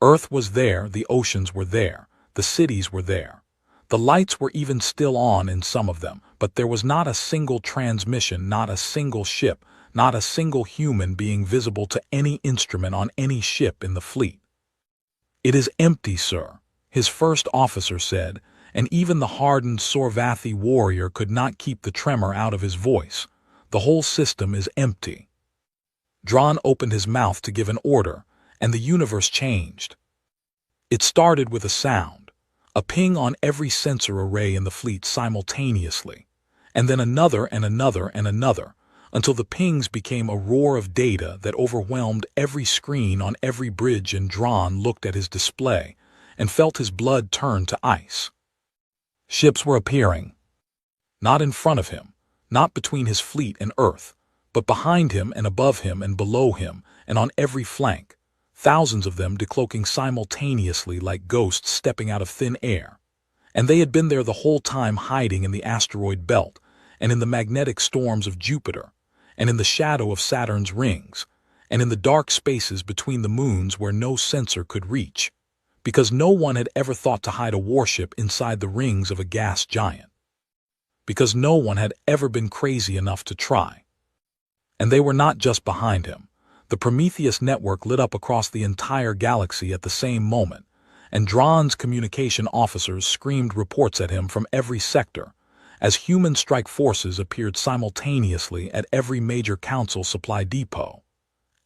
Earth was there, the oceans were there, the cities were there. The lights were even still on in some of them, but there was not a single transmission, not a single ship, not a single human being visible to any instrument on any ship in the fleet. It is empty, sir, his first officer said, and even the hardened Sorvathi warrior could not keep the tremor out of his voice. The whole system is empty. Dron opened his mouth to give an order, and the universe changed. It started with a sound, a ping on every sensor array in the fleet simultaneously, and then another and another and another, until the pings became a roar of data that overwhelmed every screen on every bridge, and Dron looked at his display and felt his blood turn to ice. Ships were appearing. Not in front of him, not between his fleet and Earth, but behind him and above him and below him and on every flank, thousands of them decloaking simultaneously like ghosts stepping out of thin air. And they had been there the whole time, hiding in the asteroid belt and in the magnetic storms of Jupiter and in the shadow of Saturn's rings and in the dark spaces between the moons where no sensor could reach, because no one had ever thought to hide a warship inside the rings of a gas giant, because no one had ever been crazy enough to try. And they were not just behind him. The Prometheus network lit up across the entire galaxy at the same moment, and Dron's communication officers screamed reports at him from every sector, as human strike forces appeared simultaneously at every major council supply depot,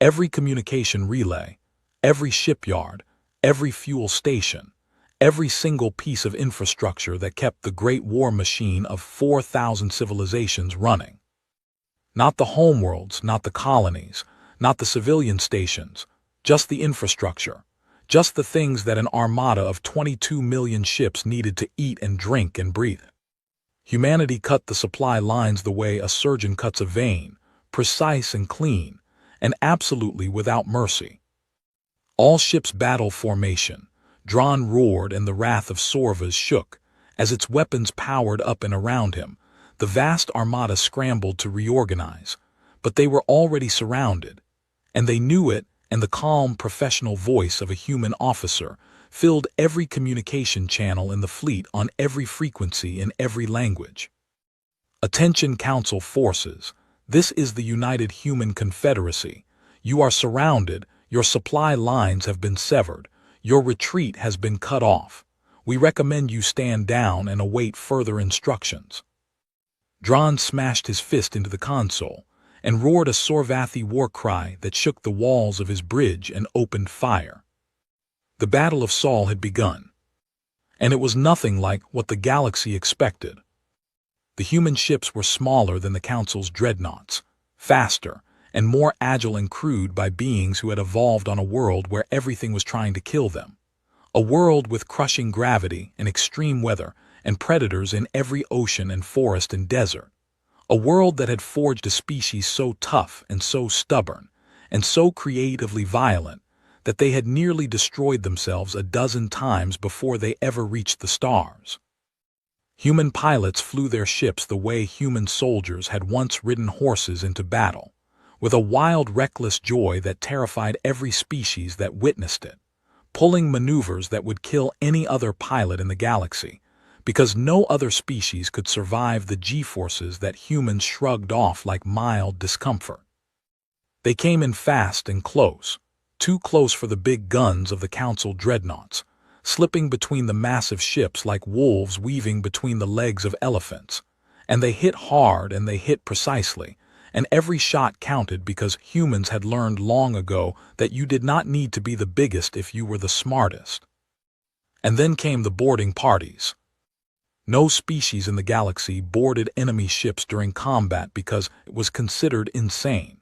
every communication relay, every shipyard, every fuel station, every single piece of infrastructure that kept the great war machine of 4,000 civilizations running. Not the homeworlds, not the colonies, not the civilian stations, just the infrastructure, just the things that an armada of 22 million ships needed to eat and drink and breathe. Humanity cut the supply lines the way a surgeon cuts a vein, precise and clean, and absolutely without mercy. All ships battle formation. Dron roared, and the wrath of Sorvas shook, as its weapons powered up and around him. The vast armada scrambled to reorganize, but they were already surrounded, and they knew it, and the calm, professional voice of a human officer filled every communication channel in the fleet on every frequency in every language. Attention, Council forces. This is the United Human Confederacy. You are surrounded. Your supply lines have been severed. Your retreat has been cut off. We recommend you stand down and await further instructions." Dron smashed his fist into the console and roared a Sorvathi war cry that shook the walls of his bridge and opened fire. The Battle of Saul had begun, and it was nothing like what the galaxy expected. The human ships were smaller than the Council's dreadnoughts, faster, and more agile and crewed by beings who had evolved on a world where everything was trying to kill them. A world with crushing gravity and extreme weather and predators in every ocean and forest and desert. A world that had forged a species so tough and so stubborn and so creatively violent that they had nearly destroyed themselves a dozen times before they ever reached the stars. Human pilots flew their ships the way human soldiers had once ridden horses into battle, with a wild, reckless joy that terrified every species that witnessed it, pulling maneuvers that would kill any other pilot in the galaxy, because no other species could survive the G-forces that humans shrugged off like mild discomfort. They came in fast and close, too close for the big guns of the Council dreadnoughts, slipping between the massive ships like wolves weaving between the legs of elephants. And they hit hard and they hit precisely, and every shot counted because humans had learned long ago that you did not need to be the biggest if you were the smartest. And then came the boarding parties. No species in the galaxy boarded enemy ships during combat because it was considered insane.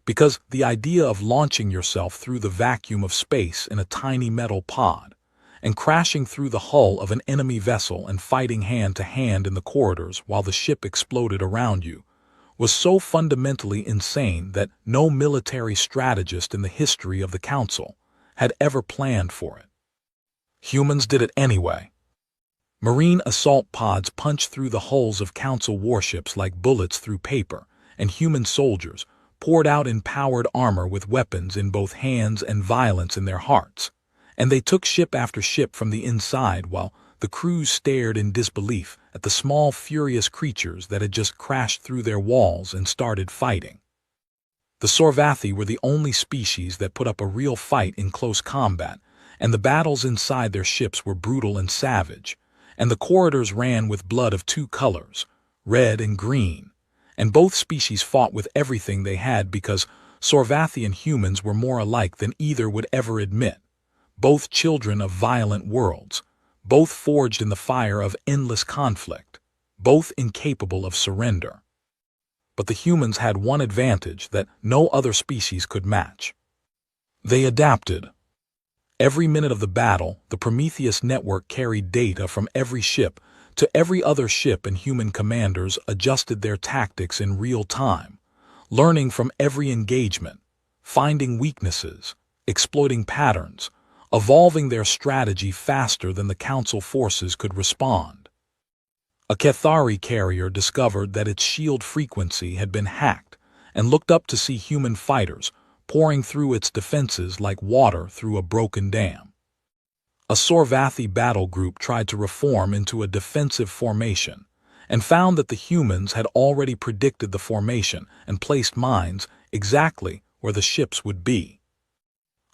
Because the idea of launching yourself through the vacuum of space in a tiny metal pod and crashing through the hull of an enemy vessel and fighting hand-to-hand in the corridors while the ship exploded around you was so fundamentally insane that no military strategist in the history of the Council had ever planned for it. Humans did it anyway. Marine assault pods punched through the hulls of Council warships like bullets through paper, and human soldiers poured out in powered armor with weapons in both hands and violence in their hearts, and they took ship after ship from the inside while the crews stared in disbelief at the small, furious creatures that had just crashed through their walls and started fighting. The Sorvathi were the only species that put up a real fight in close combat, and the battles inside their ships were brutal and savage, and the corridors ran with blood of two colors, red and green, and both species fought with everything they had because Sorvathi and humans were more alike than either would ever admit, both children of violent worlds, both forged in the fire of endless conflict, both incapable of surrender. But the humans had one advantage that no other species could match. They adapted. Every minute of the battle, the Prometheus network carried data from every ship to every other ship, and human commanders adjusted their tactics in real time, learning from every engagement, finding weaknesses, exploiting patterns, evolving their strategy faster than the Council forces could respond. A Cathari carrier discovered that its shield frequency had been hacked and looked up to see human fighters pouring through its defenses like water through a broken dam. A Sorvathi battle group tried to reform into a defensive formation and found that the humans had already predicted the formation and placed mines exactly where the ships would be.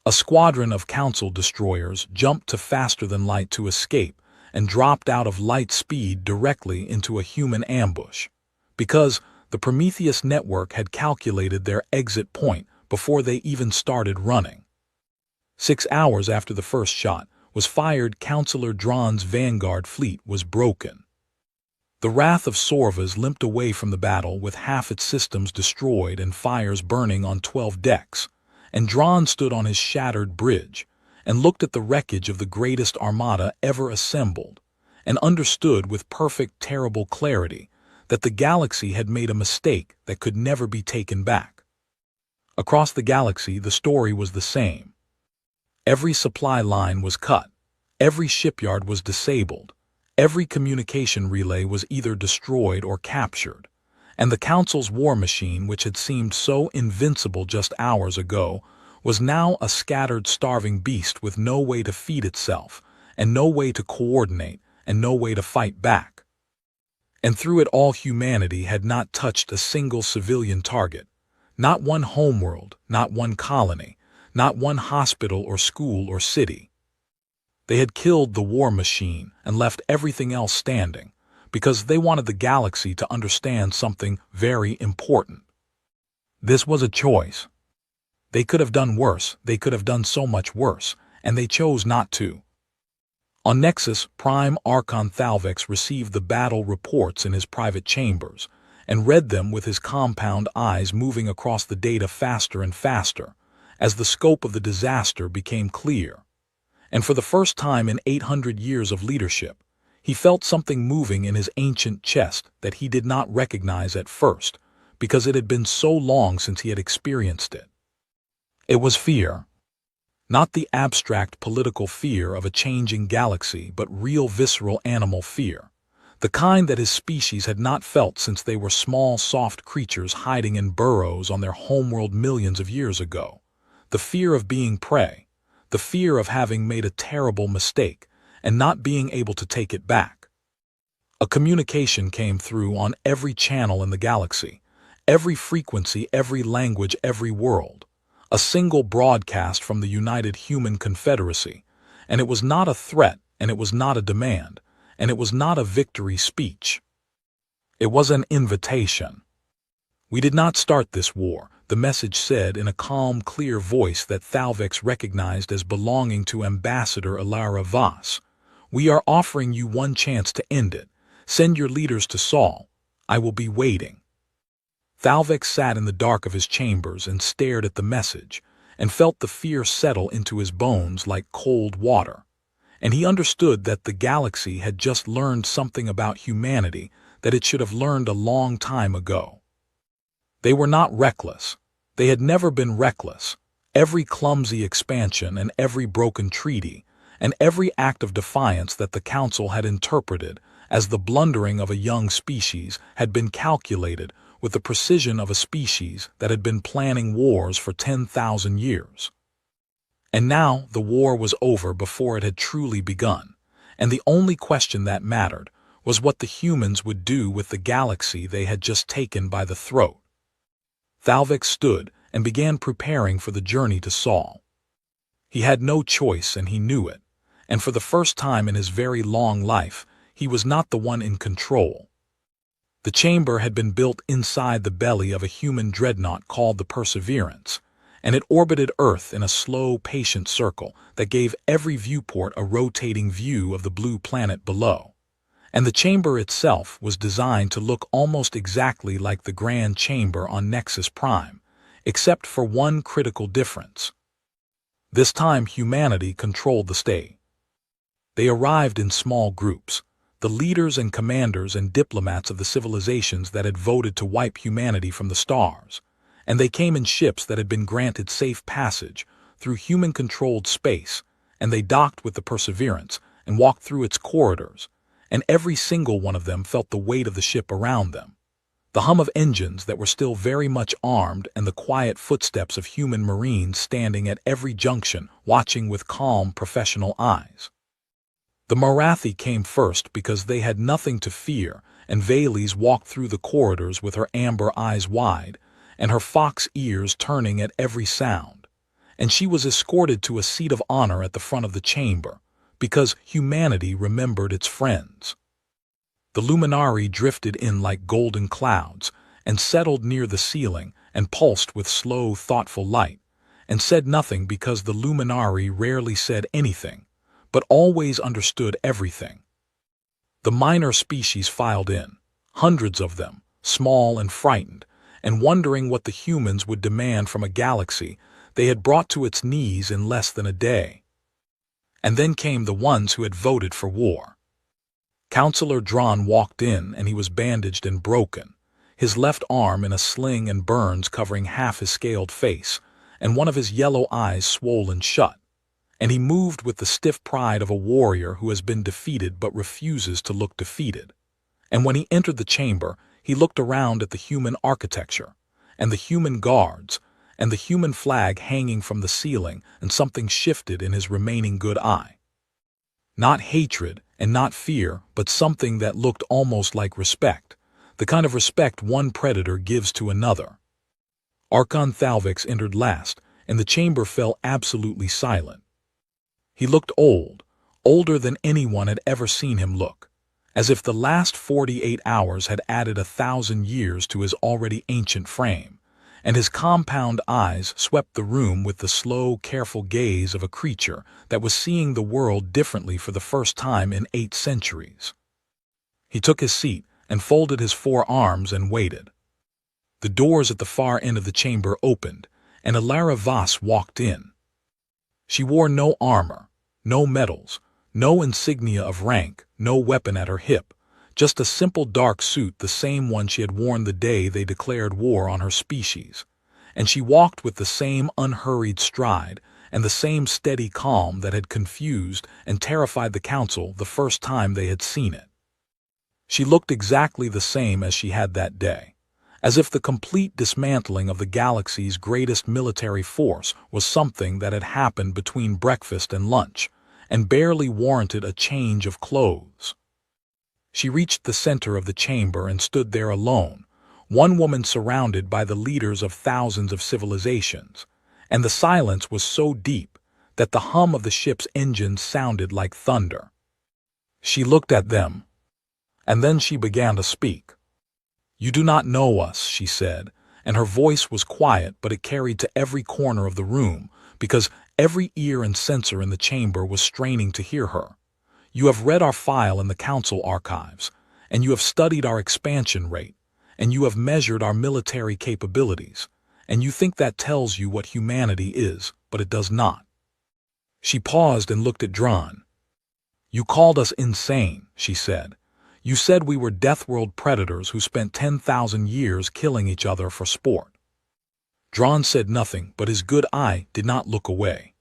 A squadron of Council destroyers jumped to faster-than-light to escape and dropped out of light speed directly into a human ambush, because the Prometheus network had calculated their exit point before they even started running. 6 hours after the first shot was fired, Councillor Dron's vanguard fleet was broken. The Wrath of Sorvas limped away from the battle with half its systems destroyed and fires burning on 12 decks, and Dron stood on his shattered bridge and looked at the wreckage of the greatest armada ever assembled, and understood with perfect, terrible clarity that the galaxy had made a mistake that could never be taken back. Across the galaxy, the story was the same. Every supply line was cut, every shipyard was disabled, every communication relay was either destroyed or captured, and the Council's war machine, which had seemed so invincible just hours ago, was now a scattered, starving beast with no way to feed itself, and no way to coordinate, and no way to fight back. And through it all, humanity had not touched a single civilian target, not one homeworld, not one colony, not one hospital or school or city. They had killed the war machine and left everything else standing, because they wanted the galaxy to understand something very important. This was a choice. They could have done worse, they could have done so much worse, and they chose not to. On Nexus, Prime Archon Thalvex received the battle reports in his private chambers, and read them with his compound eyes moving across the data faster and faster, as the scope of the disaster became clear. And for the first time in 800 years of leadership, he felt something moving in his ancient chest that he did not recognize at first, because it had been so long since he had experienced it. It was fear. Not the abstract political fear of a changing galaxy, but real visceral animal fear. The kind that his species had not felt since they were small, soft creatures hiding in burrows on their homeworld millions of years ago. The fear of being prey. The fear of having made a terrible mistake and not being able to take it back. A communication came through on every channel in the galaxy, every frequency, every language, every world. A single broadcast from the United Human Confederacy, and it was not a threat, and it was not a demand, and it was not a victory speech. It was an invitation. "We did not start this war," the message said in a calm, clear voice that Thalvex recognized as belonging to Ambassador Ilara Voss. "We are offering you one chance to end it. Send your leaders to Sol. I will be waiting." Thalvex sat in the dark of his chambers and stared at the message, and felt the fear settle into his bones like cold water. And he understood that the galaxy had just learned something about humanity that it should have learned a long time ago. They were not reckless. They had never been reckless. Every clumsy expansion and every broken treaty, and every act of defiance that the Council had interpreted as the blundering of a young species had been calculated with the precision of a species that had been planning wars for 10,000 years. And now the war was over before it had truly begun, and the only question that mattered was what the humans would do with the galaxy they had just taken by the throat. Thalvex stood and began preparing for the journey to Sol. He had no choice, and he knew it, and for the first time in his very long life, he was not the one in control. The chamber had been built inside the belly of a human dreadnought called the Perseverance, and it orbited Earth in a slow, patient circle that gave every viewport a rotating view of the blue planet below. And the chamber itself was designed to look almost exactly like the Grand Chamber on Nexus Prime, except for one critical difference. This time humanity controlled the stage. They arrived in small groups, the leaders and commanders and diplomats of the civilizations that had voted to wipe humanity from the stars, and they came in ships that had been granted safe passage through human-controlled space, and they docked with the Perseverance and walked through its corridors, and every single one of them felt the weight of the ship around them, the hum of engines that were still very much armed, and the quiet footsteps of human marines standing at every junction, watching with calm, professional eyes. The Marathi came first because they had nothing to fear, and Valise walked through the corridors with her amber eyes wide, and her fox ears turning at every sound, and she was escorted to a seat of honor at the front of the chamber, because humanity remembered its friends. The Luminari drifted in like golden clouds, and settled near the ceiling, and pulsed with slow, thoughtful light, and said nothing because the Luminari rarely said anything, but always understood everything. The minor species filed in, hundreds of them, small and frightened, and wondering what the humans would demand from a galaxy they had brought to its knees in less than a day. And then came the ones who had voted for war. Counselor Dron walked in, and he was bandaged and broken, his left arm in a sling and burns covering half his scaled face, and one of his yellow eyes swollen shut. And he moved with the stiff pride of a warrior who has been defeated but refuses to look defeated. And when he entered the chamber, he looked around at the human architecture, and the human guards, and the human flag hanging from the ceiling, and something shifted in his remaining good eye. Not hatred and not fear, but something that looked almost like respect, the kind of respect one predator gives to another. Archon Thalvex entered last, and the chamber fell absolutely silent. He looked old, older than anyone had ever seen him look, as if the last 48 hours had added 1,000 years to his already ancient frame, and his compound eyes swept the room with the slow, careful gaze of a creature that was seeing the world differently for the first time in 8 centuries. He took his seat and folded his 4 arms and waited. The doors at the far end of the chamber opened, and Alara Voss walked in. She wore no armor, no medals, no insignia of rank, no weapon at her hip, just a simple dark suit, the same one she had worn the day they declared war on her species. And she walked with the same unhurried stride and the same steady calm that had confused and terrified the council the first time they had seen it. She looked exactly the same as she had that day, as if the complete dismantling of the galaxy's greatest military force was something that had happened between breakfast and lunch, and barely warranted a change of clothes. She reached the center of the chamber and stood there alone, one woman surrounded by the leaders of thousands of civilizations, and the silence was so deep that the hum of the ship's engines sounded like thunder. She looked at them, and then she began to speak. "You do not know us," she said, and her voice was quiet, but it carried to every corner of the room, because every ear and sensor in the chamber was straining to hear her. "You have read our file in the council archives, and you have studied our expansion rate, and you have measured our military capabilities, and you think that tells you what humanity is, but it does not." She paused and looked at Dran. "You called us insane," she said. "You said we were death-world predators who spent 10,000 years killing each other for sport." Dran said nothing, but his good eye did not look away.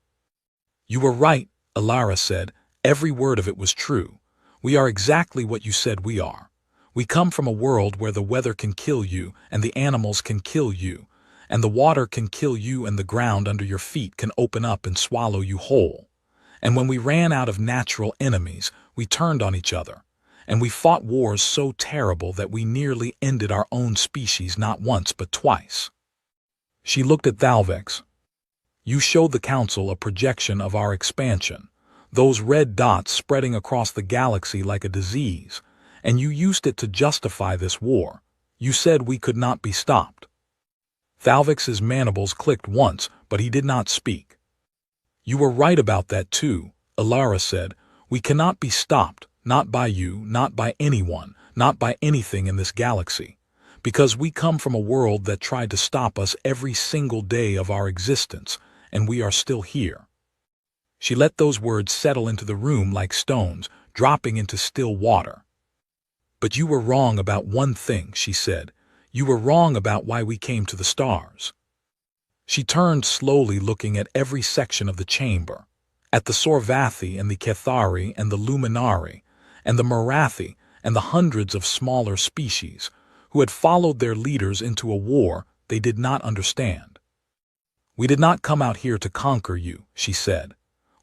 "You were right," Alara said. "Every word of it was true. We are exactly what you said we are. We come from a world where the weather can kill you, and the animals can kill you, and the water can kill you, and the ground under your feet can open up and swallow you whole. And when we ran out of natural enemies, we turned on each other, and we fought wars so terrible that we nearly ended our own species not once but twice." She looked at Thalvex. "You showed the council a projection of our expansion, those red dots spreading across the galaxy like a disease, and you used it to justify this war. You said we could not be stopped." Thalvex's mandibles clicked once, but he did not speak. "You were right about that too," Alara said. "We cannot be stopped, not by you, not by anyone, not by anything in this galaxy, because we come from a world that tried to stop us every single day of our existence, and we are still here." She let those words settle into the room like stones, dropping into still water. "But you were wrong about one thing," she said. "You were wrong about why we came to the stars." She turned slowly, looking at every section of the chamber, at the Sorvathi and the Kethari and the Luminari, and the Marathi and the hundreds of smaller species, who had followed their leaders into a war they did not understand. "We did not come out here to conquer you," she said.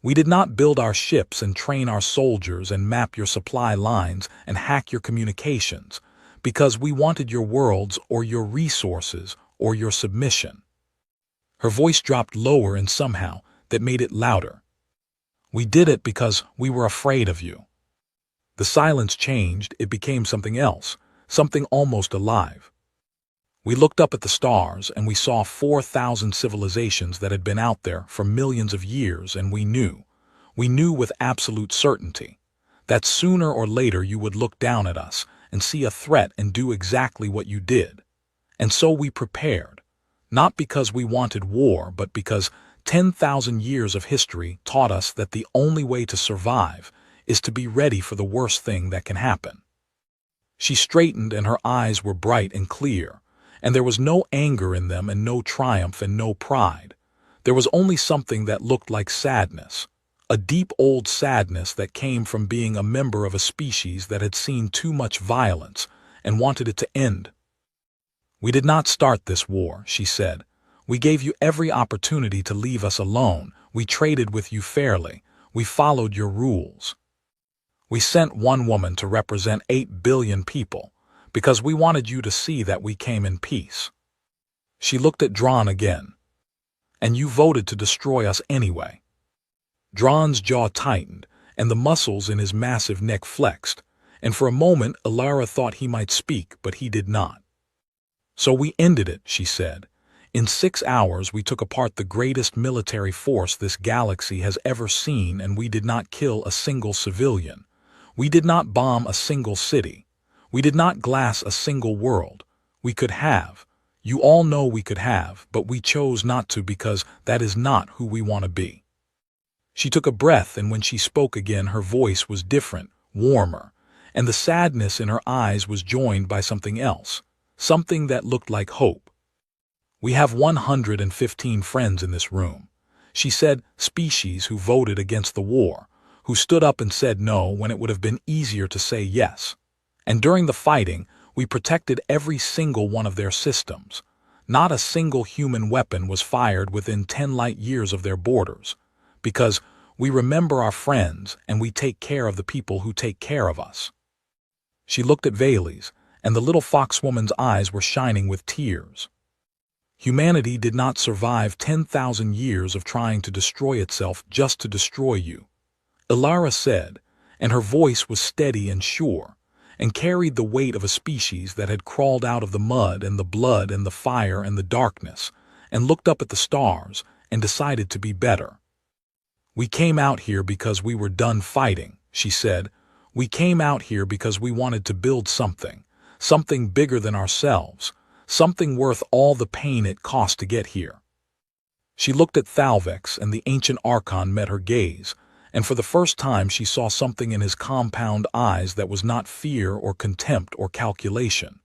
"We did not build our ships and train our soldiers and map your supply lines and hack your communications, because we wanted your worlds or your resources or your submission." Her voice dropped lower and somehow that made it louder. "We did it because we were afraid of you." The silence changed. It became something else, something almost alive. "We looked up at the stars and we saw 4,000 civilizations that had been out there for millions of years, and we knew with absolute certainty that sooner or later you would look down at us and see a threat and do exactly what you did. And so we prepared, not because we wanted war, but because 10,000 years of history taught us that the only way to survive is to be ready for the worst thing that can happen." She straightened and her eyes were bright and clear, and there was no anger in them and no triumph and no pride. There was only something that looked like sadness, a deep old sadness that came from being a member of a species that had seen too much violence and wanted it to end. "We did not start this war," she said. "We gave you every opportunity to leave us alone. We traded with you fairly. We followed your rules. We sent one woman to represent 8 billion people, because we wanted you to see that we came in peace." She looked at Dran again. "And you voted to destroy us anyway." Dran's jaw tightened, and the muscles in his massive neck flexed, and for a moment Alara thought he might speak, but he did not. "So we ended it," she said. "In 6 hours we took apart the greatest military force this galaxy has ever seen, and we did not kill a single civilian. We did not bomb a single city. We did not glass a single world. We could have. You all know we could have, but we chose not to because that is not who we want to be." She took a breath, and when she spoke again her voice was different, warmer, and the sadness in her eyes was joined by something else, something that looked like hope. "We have 115 friends in this room," she said, "species who voted against the war, who stood up and said no when it would have been easier to say yes. And during the fighting, we protected every single one of their systems. Not a single human weapon was fired within 10 light years of their borders, because we remember our friends and we take care of the people who take care of us." She looked at Valles, and the little foxwoman's eyes were shining with tears. "Humanity did not survive 10,000 years of trying to destroy itself just to destroy you," Alara said, and her voice was steady and sure, and carried the weight of a species that had crawled out of the mud and the blood and the fire and the darkness, and looked up at the stars and decided to be better. "We came out here because we were done fighting," she said. "We came out here because we wanted to build something, something bigger than ourselves, something worth all the pain it cost to get here." She looked at Thalvex, and the ancient Archon met her gaze, and for the first time she saw something in his compound eyes that was not fear or contempt or calculation.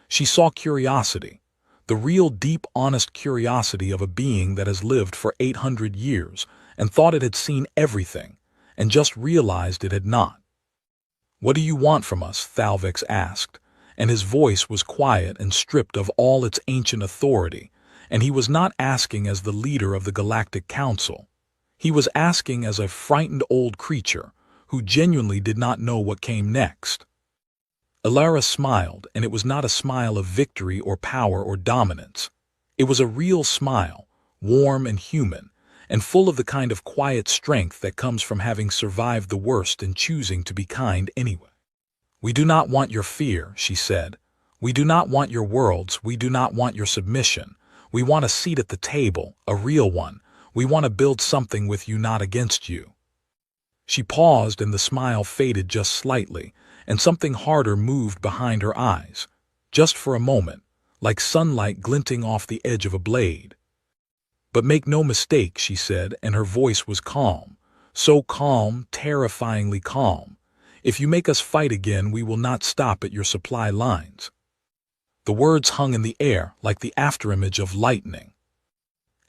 She saw curiosity, the real deep honest curiosity of a being that has lived for 800 years and thought it had seen everything, and just realized it had not. "What do you want from us?" Thalvex asked, and his voice was quiet and stripped of all its ancient authority, and he was not asking as the leader of the Galactic Council. He was asking as a frightened old creature who genuinely did not know what came next. Alara smiled, and it was not a smile of victory or power or dominance. It was a real smile, warm and human, and full of the kind of quiet strength that comes from having survived the worst and choosing to be kind anyway. "We do not want your fear," she said. "We do not want your worlds. We do not want your submission. We want a seat at the table, a real one. We want to build something with you, not against you." She paused, and the smile faded just slightly, and something harder moved behind her eyes, just for a moment, like sunlight glinting off the edge of a blade. "But make no mistake," she said, and her voice was calm, so calm, terrifyingly calm. "If you make us fight again, we will not stop at your supply lines." The words hung in the air like the afterimage of lightning.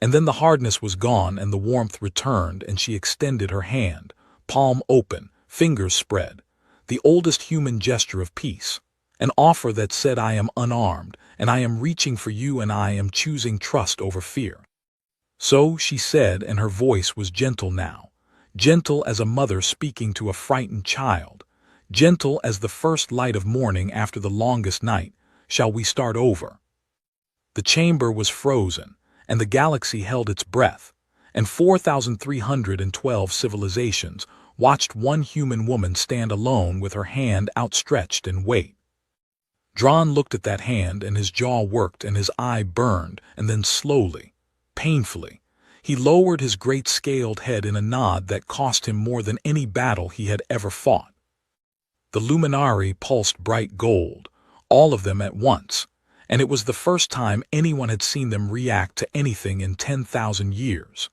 And then the hardness was gone and the warmth returned, and she extended her hand, palm open, fingers spread, the oldest human gesture of peace, an offer that said, "I am unarmed, and I am reaching for you, and I am choosing trust over fear." "So," she said, and her voice was gentle now, gentle as a mother speaking to a frightened child, gentle as the first light of morning after the longest night, "shall we start over?" The chamber was frozen, and the galaxy held its breath, and 4,312 civilizations watched one human woman stand alone with her hand outstretched and wait. Dron looked at that hand, and his jaw worked and his eye burned, and then slowly, painfully, he lowered his great scaled head in a nod that cost him more than any battle he had ever fought. The luminari pulsed bright gold, all of them at once, and it was the first time anyone had seen them react to anything in 10,000 years.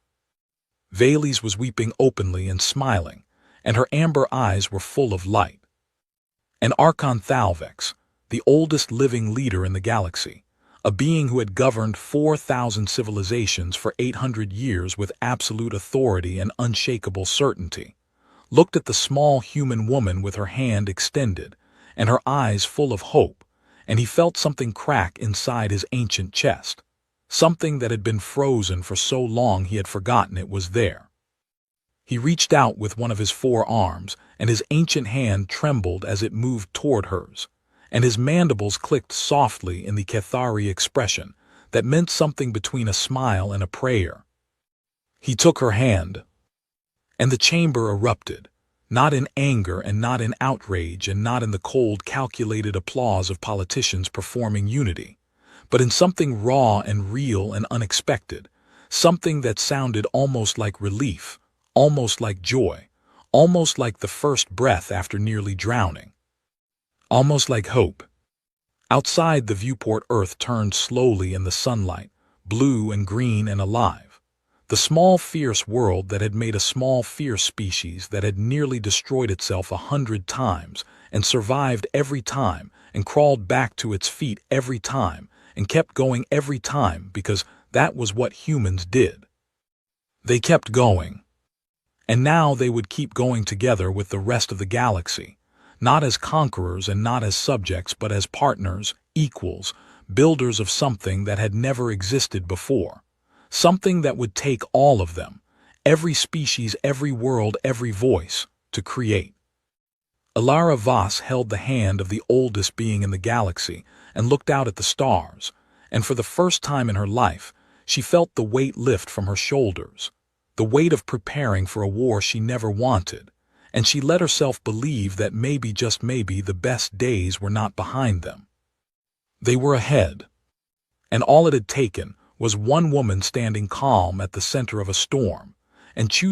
Valles was weeping openly and smiling, and her amber eyes were full of light. And Archon Thalvex, the oldest living leader in the galaxy, a being who had governed 4,000 civilizations for 800 years with absolute authority and unshakable certainty, looked at the small human woman with her hand extended and her eyes full of hope, and he felt something crack inside his ancient chest, something that had been frozen for so long he had forgotten it was there. He reached out with one of his 4 arms, and his ancient hand trembled as it moved toward hers, and his mandibles clicked softly in the Cathari expression that meant something between a smile and a prayer. He took her hand, and the chamber erupted, Not in anger and not in outrage and not in the cold, calculated applause of politicians performing unity, but in something raw and real and unexpected, something that sounded almost like relief, almost like joy, almost like the first breath after nearly drowning, almost like hope. Outside the viewport, Earth turned slowly in the sunlight, blue and green and alive. The small, fierce world that had made a small, fierce species that had nearly destroyed itself 100 times and survived every time and crawled back to its feet every time and kept going every time because that was what humans did. They kept going. And now they would keep going together with the rest of the galaxy, not as conquerors and not as subjects, but as partners, equals, builders of something that had never existed before. Something that would take all of them, every species, every world, every voice, to create. Ilara Voss held the hand of the oldest being in the galaxy and looked out at the stars, and for the first time in her life, she felt the weight lift from her shoulders, the weight of preparing for a war she never wanted, and she let herself believe that maybe, just maybe, the best days were not behind them. They were ahead, and all it had taken was one woman standing calm at the center of a storm and choosing